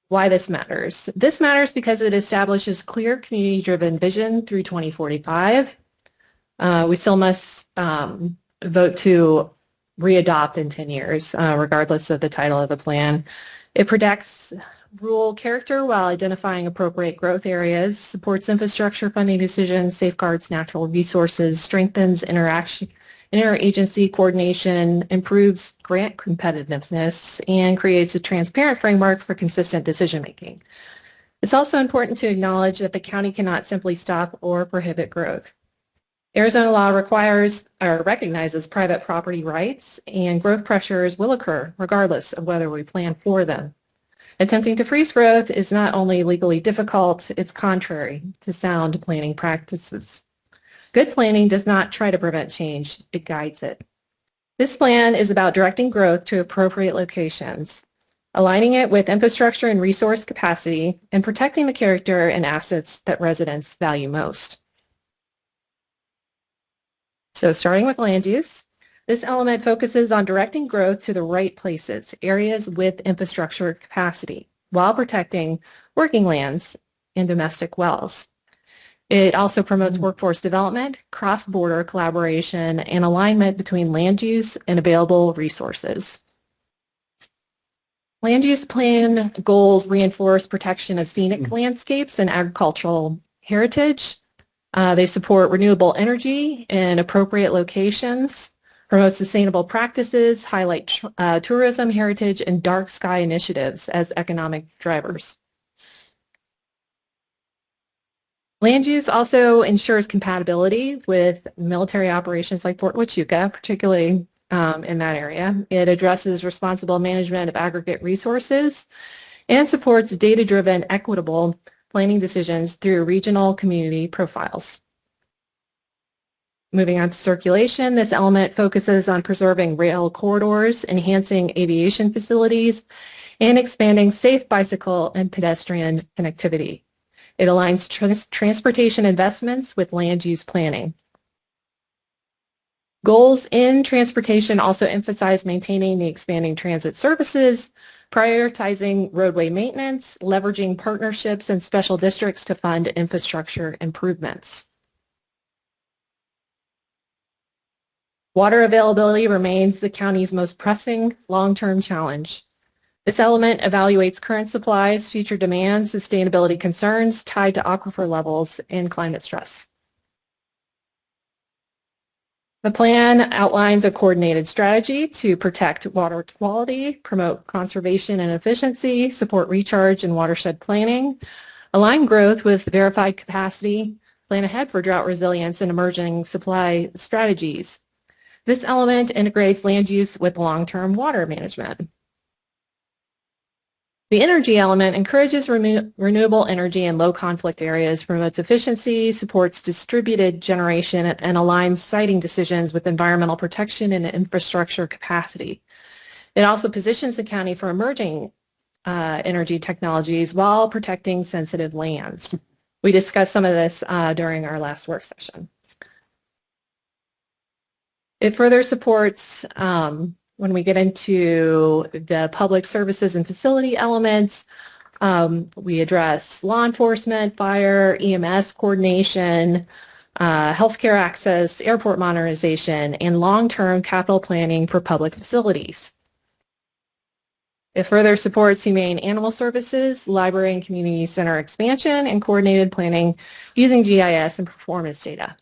Why this matters. This matters because it establishes clear community-driven vision through 2045. We still must vote to re-adopt in 10 years, regardless of the title of the plan. It protects rural character while identifying appropriate growth areas, supports infrastructure funding decisions, safeguards natural resources, strengthens interagency coordination, improves grant competitiveness, and creates a transparent framework for consistent decision-making. It's also important to acknowledge that the county cannot simply stop or prohibit growth. Arizona law requires or recognizes private property rights, and growth pressures will occur regardless of whether we plan for them. Attempting to freeze growth is not only legally difficult, it's contrary to sound planning practices. Good planning does not try to prevent change, it guides it. This plan is about directing growth to appropriate locations, aligning it with infrastructure and resource capacity, and protecting the character and assets that residents value most. So starting with land use, this element focuses on directing growth to the right places, areas with infrastructure capacity, while protecting working lands and domestic wells. It also promotes workforce development, cross-border collaboration, and alignment between land use and available resources. Land use plan goals reinforce protection of scenic landscapes and agricultural heritage. They support renewable energy in appropriate locations, promote sustainable practices, highlight tourism, heritage, and dark sky initiatives as economic drivers. Land use also ensures compatibility with military operations like Fort Huachuca, particularly in that area. It addresses responsible management of aggregate resources and supports data-driven, equitable planning decisions through regional community profiles. Moving on to circulation, this element focuses on preserving rail corridors, enhancing aviation facilities, and expanding safe bicycle and pedestrian connectivity. It aligns transportation investments with land use planning. Goals in transportation also emphasize maintaining the expanding transit services, prioritizing roadway maintenance, leveraging partnerships and special districts to fund infrastructure improvements. Water availability remains the county's most pressing long-term challenge. This element evaluates current supplies, future demands, sustainability concerns tied to aquifer levels, and climate stress. The plan outlines a coordinated strategy to protect water quality, promote conservation and efficiency, support recharge and watershed planning, align growth with verified capacity, plan ahead for drought resilience and emerging supply strategies. This element integrates land use with long-term water management. The energy element encourages renewable energy in low-conflict areas, promotes efficiency, supports distributed generation, and aligns siting decisions with environmental protection and infrastructure capacity. It also positions the county for emerging energy technologies while protecting sensitive lands. We discussed some of this during our last work session. It further supports when we get into the public services and facility elements, we address law enforcement, fire, EMS coordination, healthcare access, airport modernization, and long-term capital planning for public facilities. It further supports humane animal services, library and community center expansion, and coordinated planning using GIS and performance data.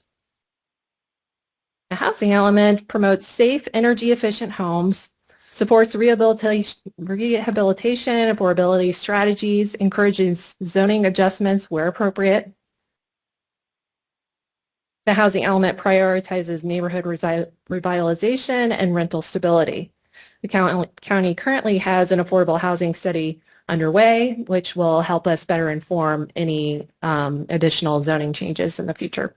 The housing element promotes safe, energy-efficient homes, supports rehabilitation, affordability strategies, encourages zoning adjustments where appropriate. The housing element prioritizes neighborhood revitalization and rental stability. The county currently has an affordable housing study underway, which will help us better inform any additional zoning changes in the future.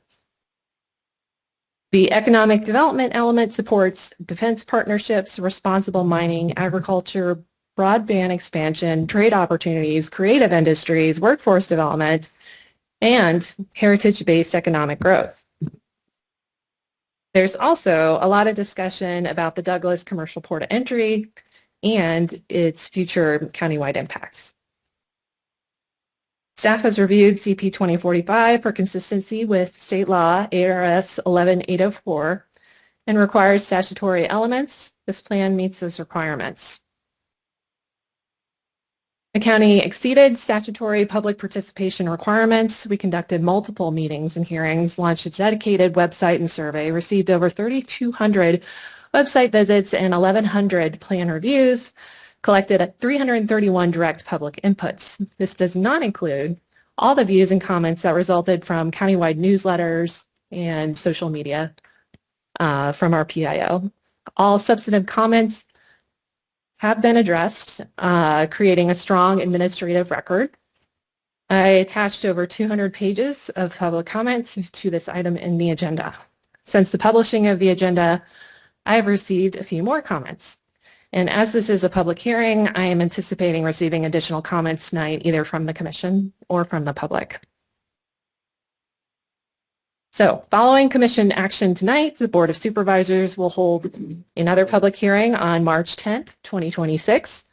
The economic development element supports defense partnerships, responsible mining, agriculture, broadband expansion, trade opportunities, creative industries, workforce development, and heritage-based economic growth. There's also a lot of discussion about the Douglas Commercial Port of Entry and its future countywide impacts. Staff has reviewed CP 2045 for consistency with state law ARS 11804 and requires statutory elements. This plan meets those requirements. The county exceeded statutory public participation requirements. We conducted multiple meetings and hearings, launched a dedicated website and survey, received over 3,200 website visits and 1,100 plan reviews, collected 331 direct public inputs. This does not include all the views and comments that resulted from countywide newsletters and social media from our PIO. All substantive comments have been addressed, creating a strong administrative record. I attached over 200 pages of public comments to this item in the agenda. Since the publishing of the agenda, I have received a few more comments. And as this is a public hearing, I am anticipating receiving additional comments tonight, either from the commission or from the public. So following commission action tonight, the Board of Supervisors will hold another public hearing on March 10th, 2026.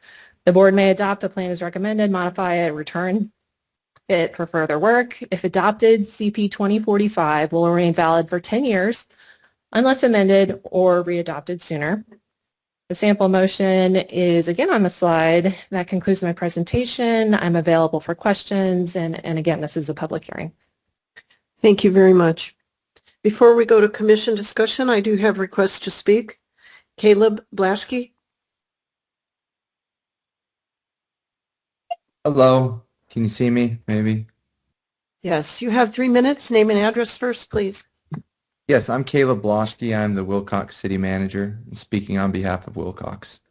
The board may adopt the plan as recommended, modify it, return it for further work. If adopted, CP 2045 will remain valid for 10 years unless amended or readopted sooner. The sample motion is again on the slide. That concludes my presentation. I'm available for questions, and again, this is a public hearing. Thank you very much. Before we go to commission discussion, I do have requests to speak. Caleb Blaschke. Hello, can you see me, maybe? Yes, you have 3 minutes. Name and address first, please. Yes, I'm Caleb Bloschke. I'm the Wilcox City Manager, and speaking on behalf of Wilcox.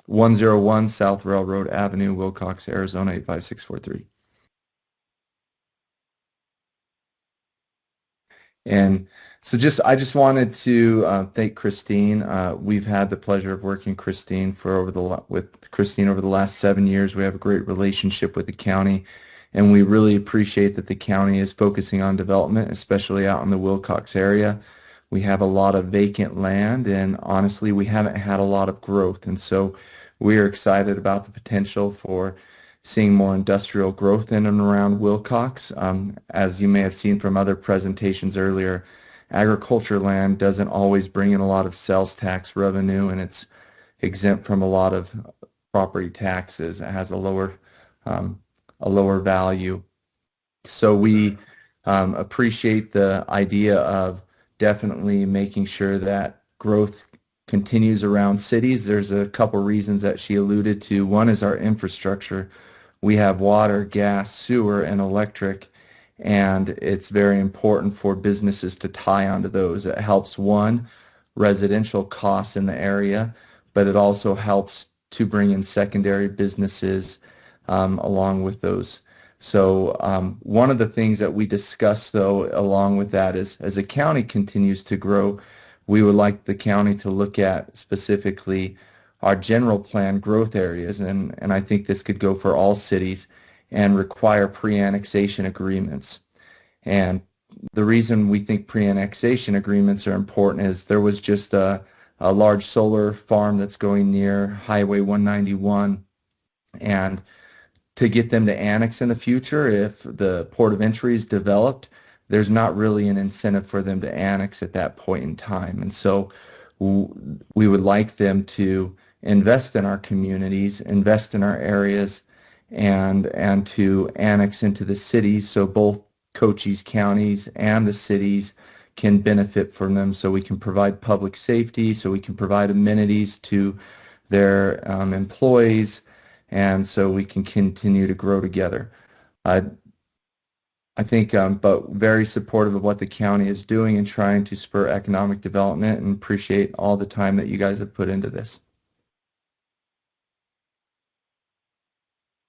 101 South Railroad Avenue, Wilcox, Arizona 85643. And so I just wanted to thank Christine. We've had the pleasure of working with Christine over the last 7 years. We have a great relationship with the county, and we really appreciate that the county is focusing on development, especially out in the Wilcox area. We have a lot of vacant land, and honestly, we haven't had a lot of growth. And so we are excited about the potential for seeing more industrial growth in and around Wilcox. As you may have seen from other presentations earlier, agriculture land doesn't always bring in a lot of sales tax revenue, and it's exempt from a lot of property taxes. It has a lower value. So we appreciate the idea of definitely making sure that growth continues around cities. There's a couple reasons that she alluded to. One is our infrastructure. We have water, gas, sewer, and electric, and it's very important for businesses to tie onto those. It helps, one, residential costs in the area, but it also helps to bring in secondary businesses along with those. So one of the things that we discussed, though, along with that is as the county continues to grow, we would like the county to look at specifically our general plan growth areas, and I think this could go for all cities, and require pre-annexation agreements. And the reason we think pre-annexation agreements are important is there was just a large solar farm that's going near Highway 191, and to get them to annex in the future, if the port of entry is developed, there's not really an incentive for them to annex at that point in time. And so we would like them to invest in our communities, invest in our areas, and to annex into the cities so both Cochise counties and the cities can benefit from them, so we can provide public safety, so we can provide amenities to their employees, and so we can continue to grow together. I think, but very supportive of what the county is doing and trying to spur economic development, and appreciate all the time that you guys have put into this.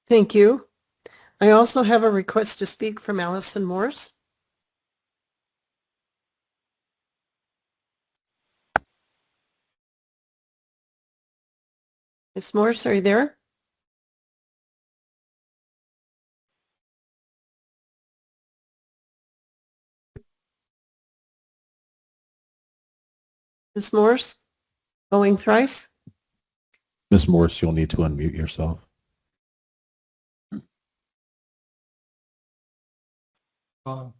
Thank you. I also have a request to speak from Allison Morse. Ms. Morse, are you there? Ms. Morse, going thrice? Ms. Morse, you'll need to unmute yourself. We're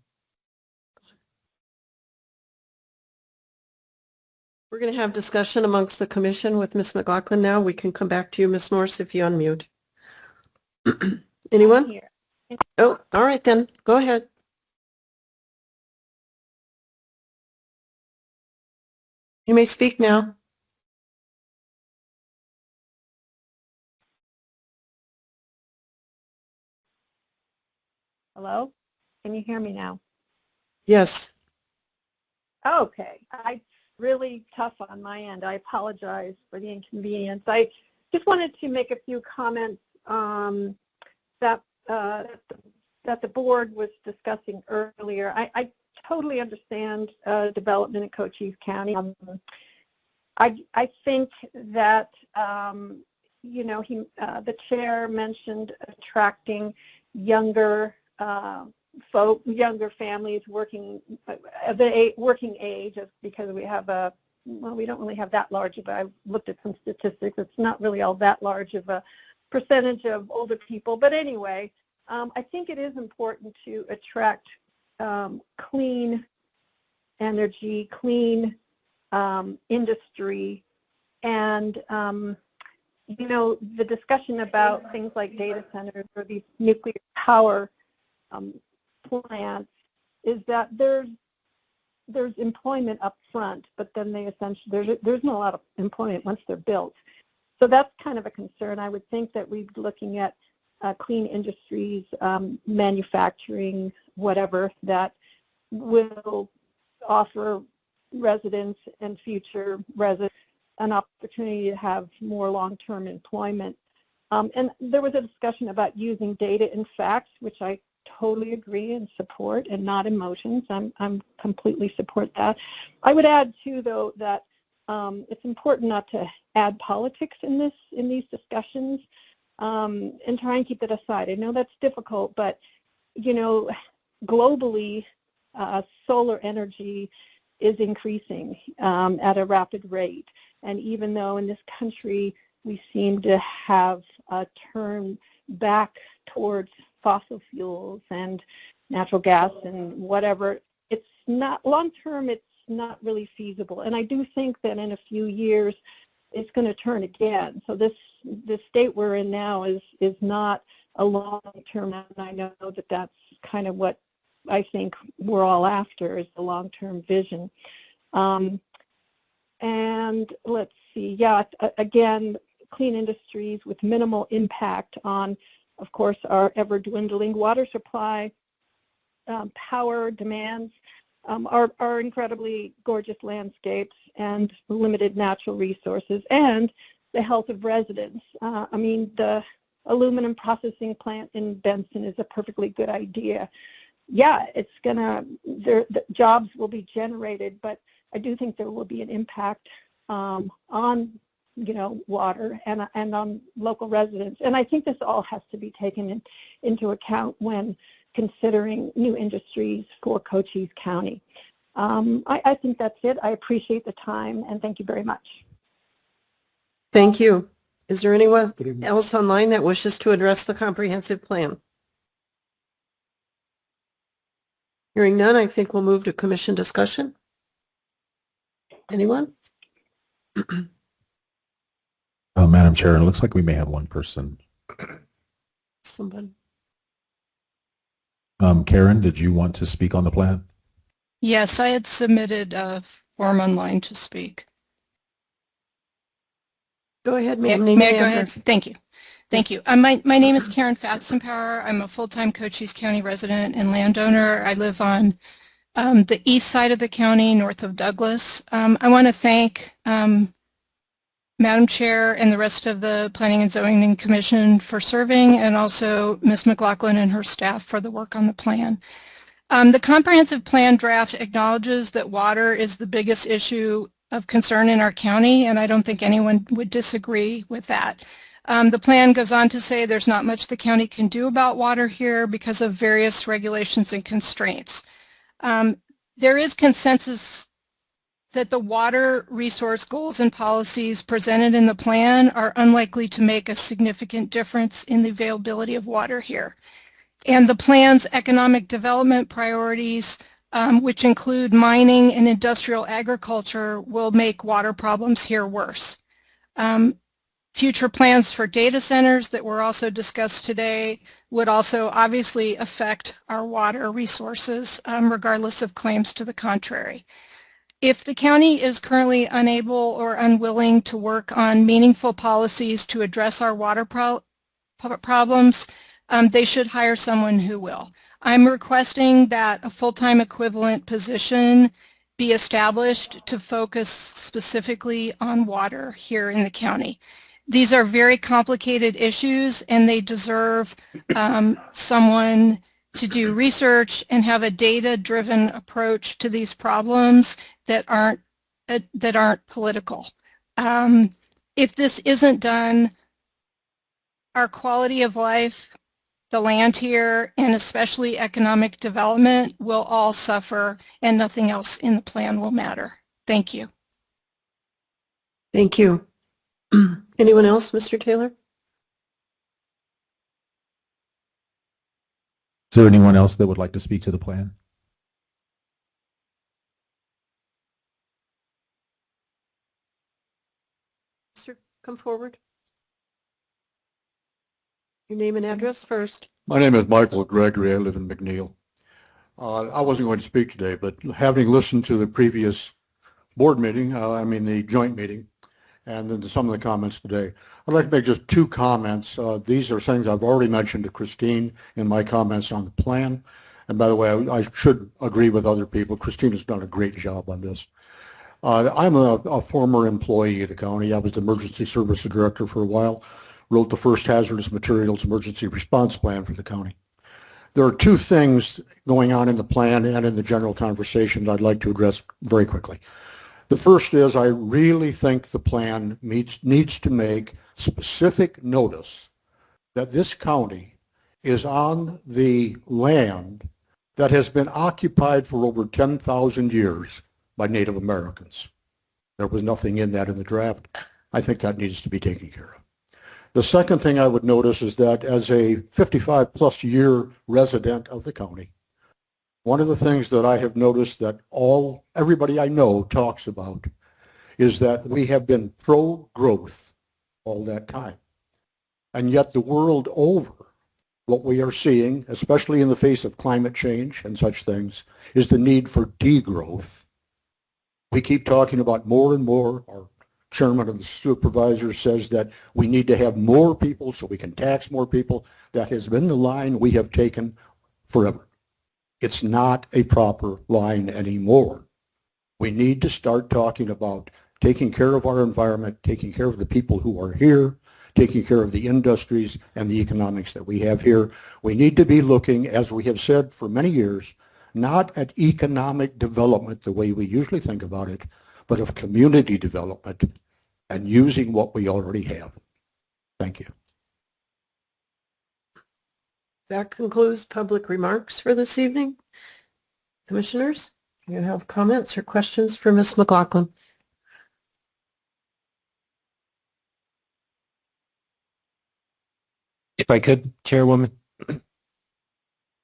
going to have discussion amongst the commission with Ms. McLaughlin now. We can come back to you, Ms. Morse, if you unmute. Anyone? Here. Oh, all right then. Go ahead. You may speak now. Hello? Can you hear me now? Yes. Okay. Really tough on my end. I apologize for the inconvenience. I just wanted to make a few comments that the board was discussing earlier. I totally understand development in Cochise County. I think that you know, the chair mentioned attracting younger younger families working age, because we have we don't really have that large of I've looked at some statistics. It's not really all that large of a percentage of older people. But anyway, I think it is important to attract clean energy, clean industry, and you know, the discussion about things like data centers or these nuclear power plants is that there's employment up front, but then they essentially there's not a lot of employment once they're built. So that's kind of a concern. I would think that we'd be looking at clean industries, manufacturing, whatever, that will offer residents and future residents an opportunity to have more long-term employment. And there was a discussion about using data and facts, which I totally agree and support, and not emotions. I'm completely support that. I would add too, though, that it's important not to add politics in these discussions, and try and keep it aside. I know that's difficult, but you know, globally, solar energy is increasing at a rapid rate, and even though in this country we seem to have a turn back towards fossil fuels and natural gas and whatever, it's not long term, it's not really feasible. And I do think that in a few years it's going to turn again. So this state we're in now is not a long term, and I know that that's kind of what I think we're all after, is the long term vision. And let's see, yeah, again, clean industries with minimal impact on, of course, our ever-dwindling water supply, power demands, our incredibly gorgeous landscapes and limited natural resources, and the health of residents. I mean, the aluminum processing plant in Benson is a perfectly good idea. Yeah, it's the jobs will be generated, but I do think there will be an impact on, you know, water and on local residents. And I think this all has to be taken into account when considering new industries for Cochise County. I think that's it. I appreciate the time, and thank you very much. Thank you. Is there anyone else online that wishes to address the comprehensive plan? Hearing none, I think we'll move to commission discussion. Anyone? Madam Chair, it looks like we may have one person. Somebody. Karen, did you want to speak on the plan? Yes, I had submitted a form online to speak. Go ahead, May, ma'am. may I go ahead? Thank you. Thank you. My name is Karen Fatsenpower. I'm a full-time Cochise County resident and landowner. I live on the east side of the county, north of Douglas. I want to thank Madam Chair and the rest of the Planning and Zoning Commission for serving, and also Ms. McLaughlin and her staff for the work on the plan. The comprehensive plan draft acknowledges that water is the biggest issue of concern in our county, and I don't think anyone would disagree with that. The plan goes on to say there's not much the county can do about water here because of various regulations and constraints. There is consensus that the water resource goals and policies presented in the plan are unlikely to make a significant difference in the availability of water here. And the plan's economic development priorities, which include mining and industrial agriculture, will make water problems here worse. Future plans for data centers that were also discussed today would also obviously affect our water resources, regardless of claims to the contrary. If the county is currently unable or unwilling to work on meaningful policies to address our water problems, they should hire someone who will. I'm requesting that a full-time equivalent position be established to focus specifically on water here in the county. These are very complicated issues, and they deserve someone to do research and have a data-driven approach to these problems that aren't political. If this isn't done, our quality of life, the land here, and especially economic development will all suffer, and nothing else in the plan will matter. Thank you. Thank you. Anyone else, Mr. Taylor? Is there anyone else that would like to speak to the plan? Sir, come forward. Your name and address first. My name is Michael Gregory. I live in McNeil. I wasn't going to speak today, but having listened to the previous board meeting, the joint meeting, and then to some of the comments today, I'd like to make just two comments. These are things I've already mentioned to Christine in my comments on the plan. And by the way, I should agree with other people. Christine has done a great job on this. I'm a former employee of the county. I was the emergency services director for a while, wrote the first hazardous materials emergency response plan for the county. There are two things going on in the plan and in the general conversation that I'd like to address very quickly. The first is I really think the plan needs to make specific notice that this county is on the land that has been occupied for over 10,000 years by Native Americans. There was nothing in that in the draft. I think that needs to be taken care of. The second thing I would notice is that as a 55-plus year resident of the county, one of the things that I have noticed that everybody I know talks about is that we have been pro-growth all that time. And yet the world over, what we are seeing, especially in the face of climate change and such things, is the need for degrowth. We keep talking about more and more. Our chairman of the supervisors says that we need to have more people so we can tax more people. That has been the line we have taken forever. It's not a proper line anymore. We need to start talking about taking care of our environment, taking care of the people who are here, taking care of the industries and the economics that we have here. We need to be looking, as we have said for many years, not at economic development the way we usually think about it, but of community development and using what we already have. Thank you. That concludes public remarks for this evening. Commissioners, do you have comments or questions for Ms. McLaughlin? If I could, Chairwoman.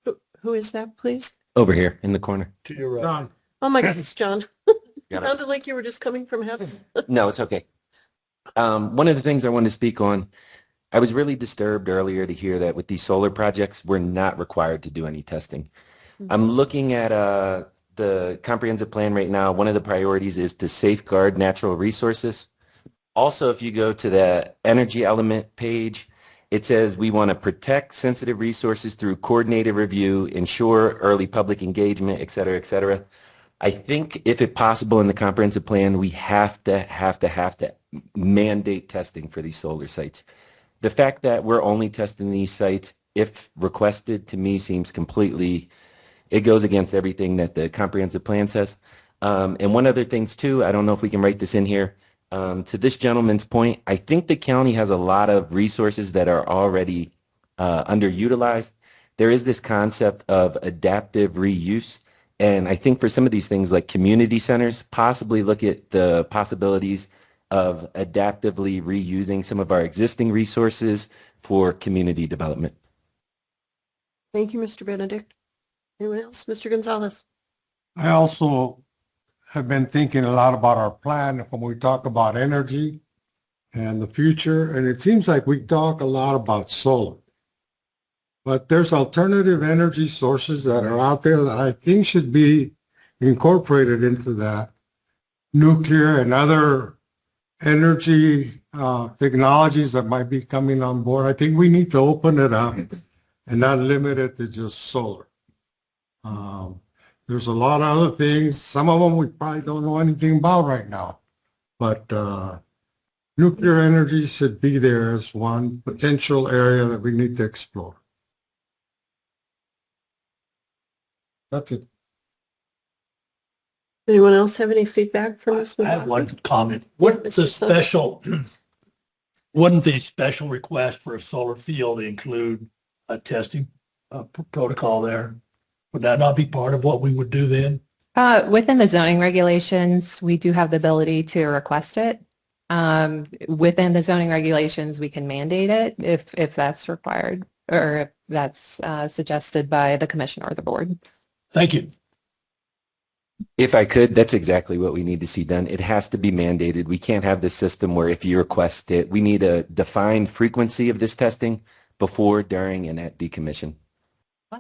Who is that, please? Over here in the corner. To your right. Oh my goodness, John. Got it. Sounded like you were just coming from heaven. No, it's okay. One of the things I wanted to speak on, I was really disturbed earlier to hear that with these solar projects, we're not required to do any testing. I'm looking at the comprehensive plan right now. One of the priorities is to safeguard natural resources. Also, if you go to the energy element page, it says we want to protect sensitive resources through coordinated review, ensure early public engagement, et cetera, et cetera. I think if it's possible in the comprehensive plan, we have to mandate testing for these solar sites. The fact that we're only testing these sites if requested to me seems completely, it goes against everything that the comprehensive plan says. And one other things too, I don't know if we can write this in here. To this gentleman's point, I think the county has a lot of resources that are already underutilized. There is this concept of adaptive reuse. And I think for some of these things like community centers, possibly look at the possibilities of adaptively reusing some of our existing resources for community development. Thank you, Mr. Benedict. Anyone else? Mr. Gonzalez? I also have been thinking a lot about our plan when we talk about energy and the future, and it seems like we talk a lot about solar. But there's alternative energy sources that are out there that I think should be incorporated into that. Nuclear and other energy technologies that might be coming on board. I think we need to open it up and not limit it to just solar. There's a lot of other things. Some of them we probably don't know anything about right now. But nuclear energy should be there as one potential area that we need to explore. That's it. Anyone else have any feedback from us? I have one comment. What's the special, wouldn't the special request for a solar field include a testing protocol there? Would that not be part of what we would do then? Within the zoning regulations, we do have the ability to request it. Within the zoning regulations, we can mandate it if that's required or if that's suggested by the commission or the board. Thank you. If I could, that's exactly what we need to see done. It has to be mandated. We can't have this system where if you request it, we need a defined frequency of this testing before, during, and at decommission.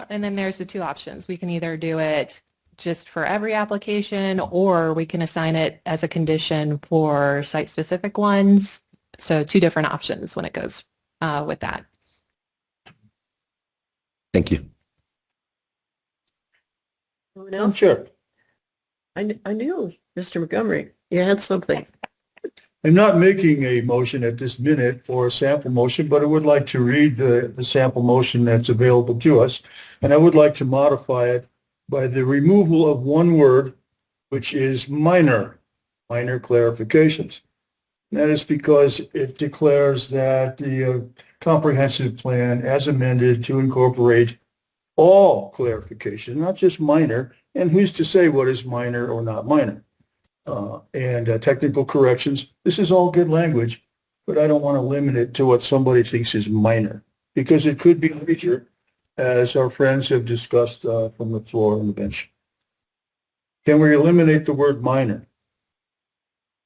And then there's the two options. We can either do it just for every application, or we can assign it as a condition for site-specific ones. So two different options when it goes with that. Thank you. Anyone else? Sure. I knew, Mr. Montgomery, you had something. I'm not making a motion at this minute or a sample motion, but I would like to read the sample motion that's available to us. And I would like to modify it by the removal of one word, which is minor clarifications. And that is because it declares that the comprehensive plan as amended to incorporate all clarification, not just minor, and who's to say what is minor or not minor. And technical corrections. This is all good language, but I don't want to limit it to what somebody thinks is minor, because it could be major, as our friends have discussed from the floor and the bench. Can we eliminate the word minor?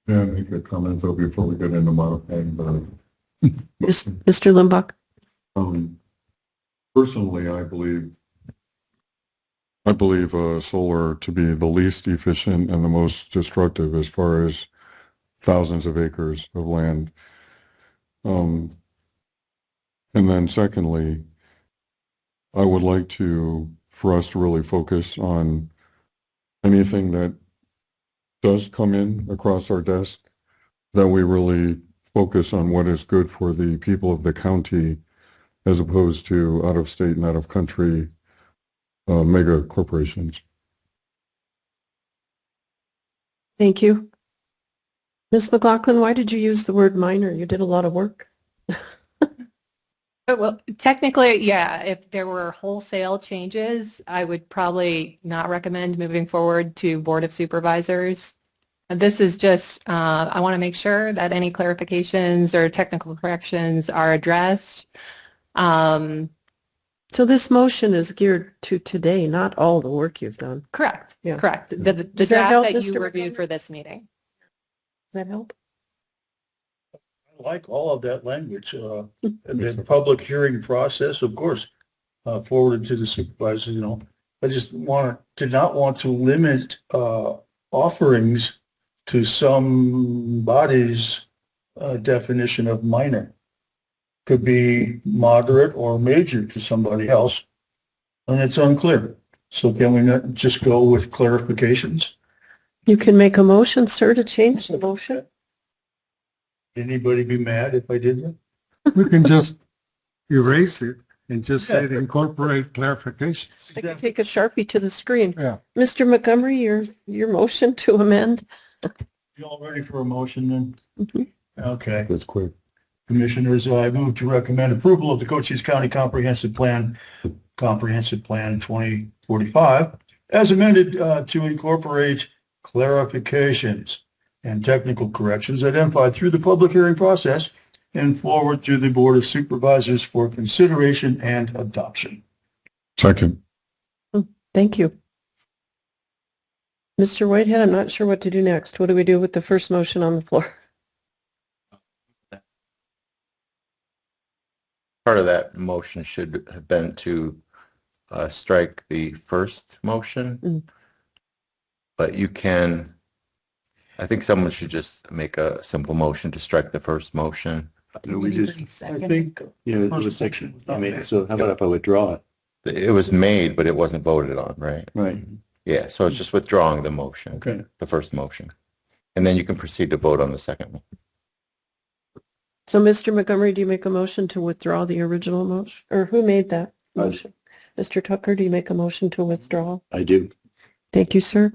Yeah, make a comment though before we get into modifying the. Mr. Limbach? Personally, I believe solar to be the least efficient and the most destructive as far as thousands of acres of land. And then secondly, I would like for us to really focus on anything that does come in across our desk, that we really focus on what is good for the people of the county as opposed to out of state and out of country mega corporations. Thank you. Ms. McLaughlin, why did you use the word minor? You did a lot of work. Well, technically, yeah, if there were wholesale changes, I would probably not recommend moving forward to Board of Supervisors. This is just, I want to make sure that any clarifications or technical corrections are addressed. So this motion is geared to today, not all the work you've done. Correct. Yeah. Correct. The Does that draft help, that you Mr. reviewed for this meeting. Does that help? I like all of that language. And the public hearing process, of course, forwarded to the supervisor, I just did not want to limit offerings to somebody's definition of minor. Could be moderate or major to somebody else, and it's unclear. So can we not just go with clarifications? You can make a motion, sir, to change the motion. Anybody be mad if I did that? We can just erase it and just say to incorporate clarifications. I can take a Sharpie to the screen. Yeah. Mr. Montgomery, your motion to amend? You all ready for a motion then? Mhm. Okay. That's quick. Commissioners, I move to recommend approval of the Cochise County Comprehensive Plan 2045, as amended to incorporate clarifications and technical corrections identified through the public hearing process and forward to the Board of Supervisors for consideration and adoption. Second. Thank you. Mr. Whitehead, I'm not sure what to do next. What do we do with the first motion on the floor? Part of that motion should have been to strike the first motion. But you can, I think someone should just make a simple motion to strike the first motion. I think, it was section. So how about if I withdraw it? It was made, but it wasn't voted on, right? Right. Yeah, so it's just withdrawing the motion, Okay. the first motion. And then you can proceed to vote on the second one. So, Mr. Montgomery, do you make a motion to withdraw the original motion? Or who made that motion? Mr. Tucker, do you make a motion to withdraw? I do. Thank you, sir.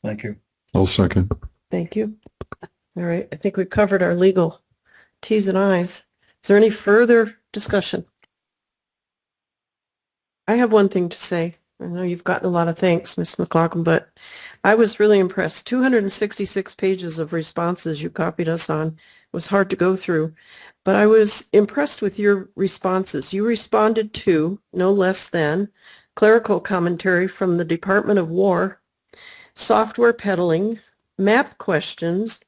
Thank you. I'll second. Thank you. All right, I think we've covered our legal T's and I's. Is there any further discussion? I have one thing to say. I know you've gotten a lot of thanks, Ms. McLaughlin, but I was really impressed. 266 pages of responses you copied us on. It was hard to go through, but I was impressed with your responses. You responded to, no less than, clerical commentary from the Department of War, software peddling, map questions,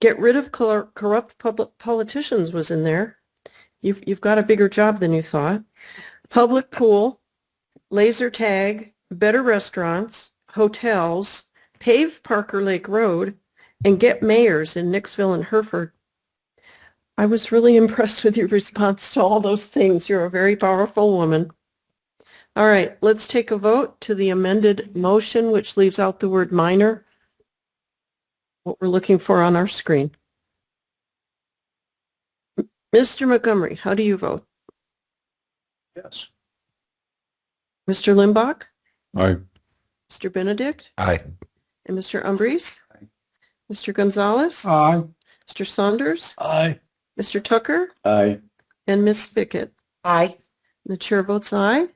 get rid of corrupt public politicians was in there. You've got a bigger job than you thought. Public pool, laser tag, better restaurants, hotels, pave Parker Lake Road, and get mayors in Nixville and Hereford. I was really impressed with your response to all those things. You're a very powerful woman. All right, let's take a vote to the amended motion, which leaves out the word minor, what we're looking for on our screen. Mr. Montgomery, how do you vote? Yes. Mr. Limbach? Aye. Mr. Benedict? Aye. And Mr. Umbries? Mr. Gonzalez? Aye. Mr. Saunders? Aye. Mr. Tucker? Aye. And Ms. Fickett? Aye. The chair votes aye.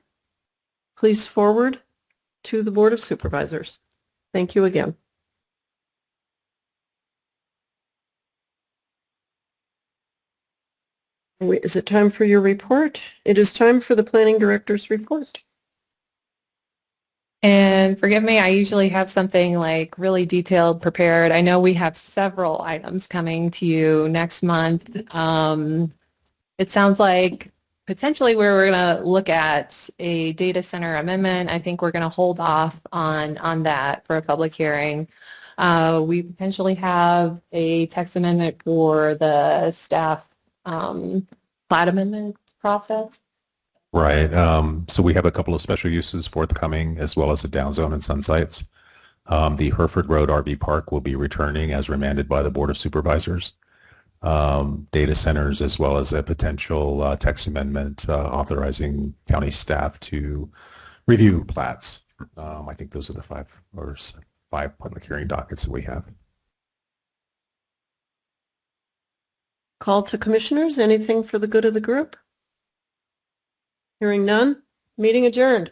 Please forward to the Board of Supervisors. Thank you again. Is it time for your report? It is time for the Planning Director's report. And forgive me, I usually have something like really detailed prepared. I know we have several items coming to you next month. It sounds like potentially we're going to look at a data center amendment. I think we're going to hold off on that for a public hearing. We potentially have a text amendment for the staff plat amendment process. Right. So we have a couple of special uses forthcoming, as well as the downzone and sun sites. The Hereford Road RV Park will be returning as remanded by the Board of Supervisors. Data centers, as well as a potential text amendment authorizing county staff to review plats. I think those are the five public hearing dockets that we have. Call to commissioners. Anything for the good of the group? Hearing none, meeting adjourned.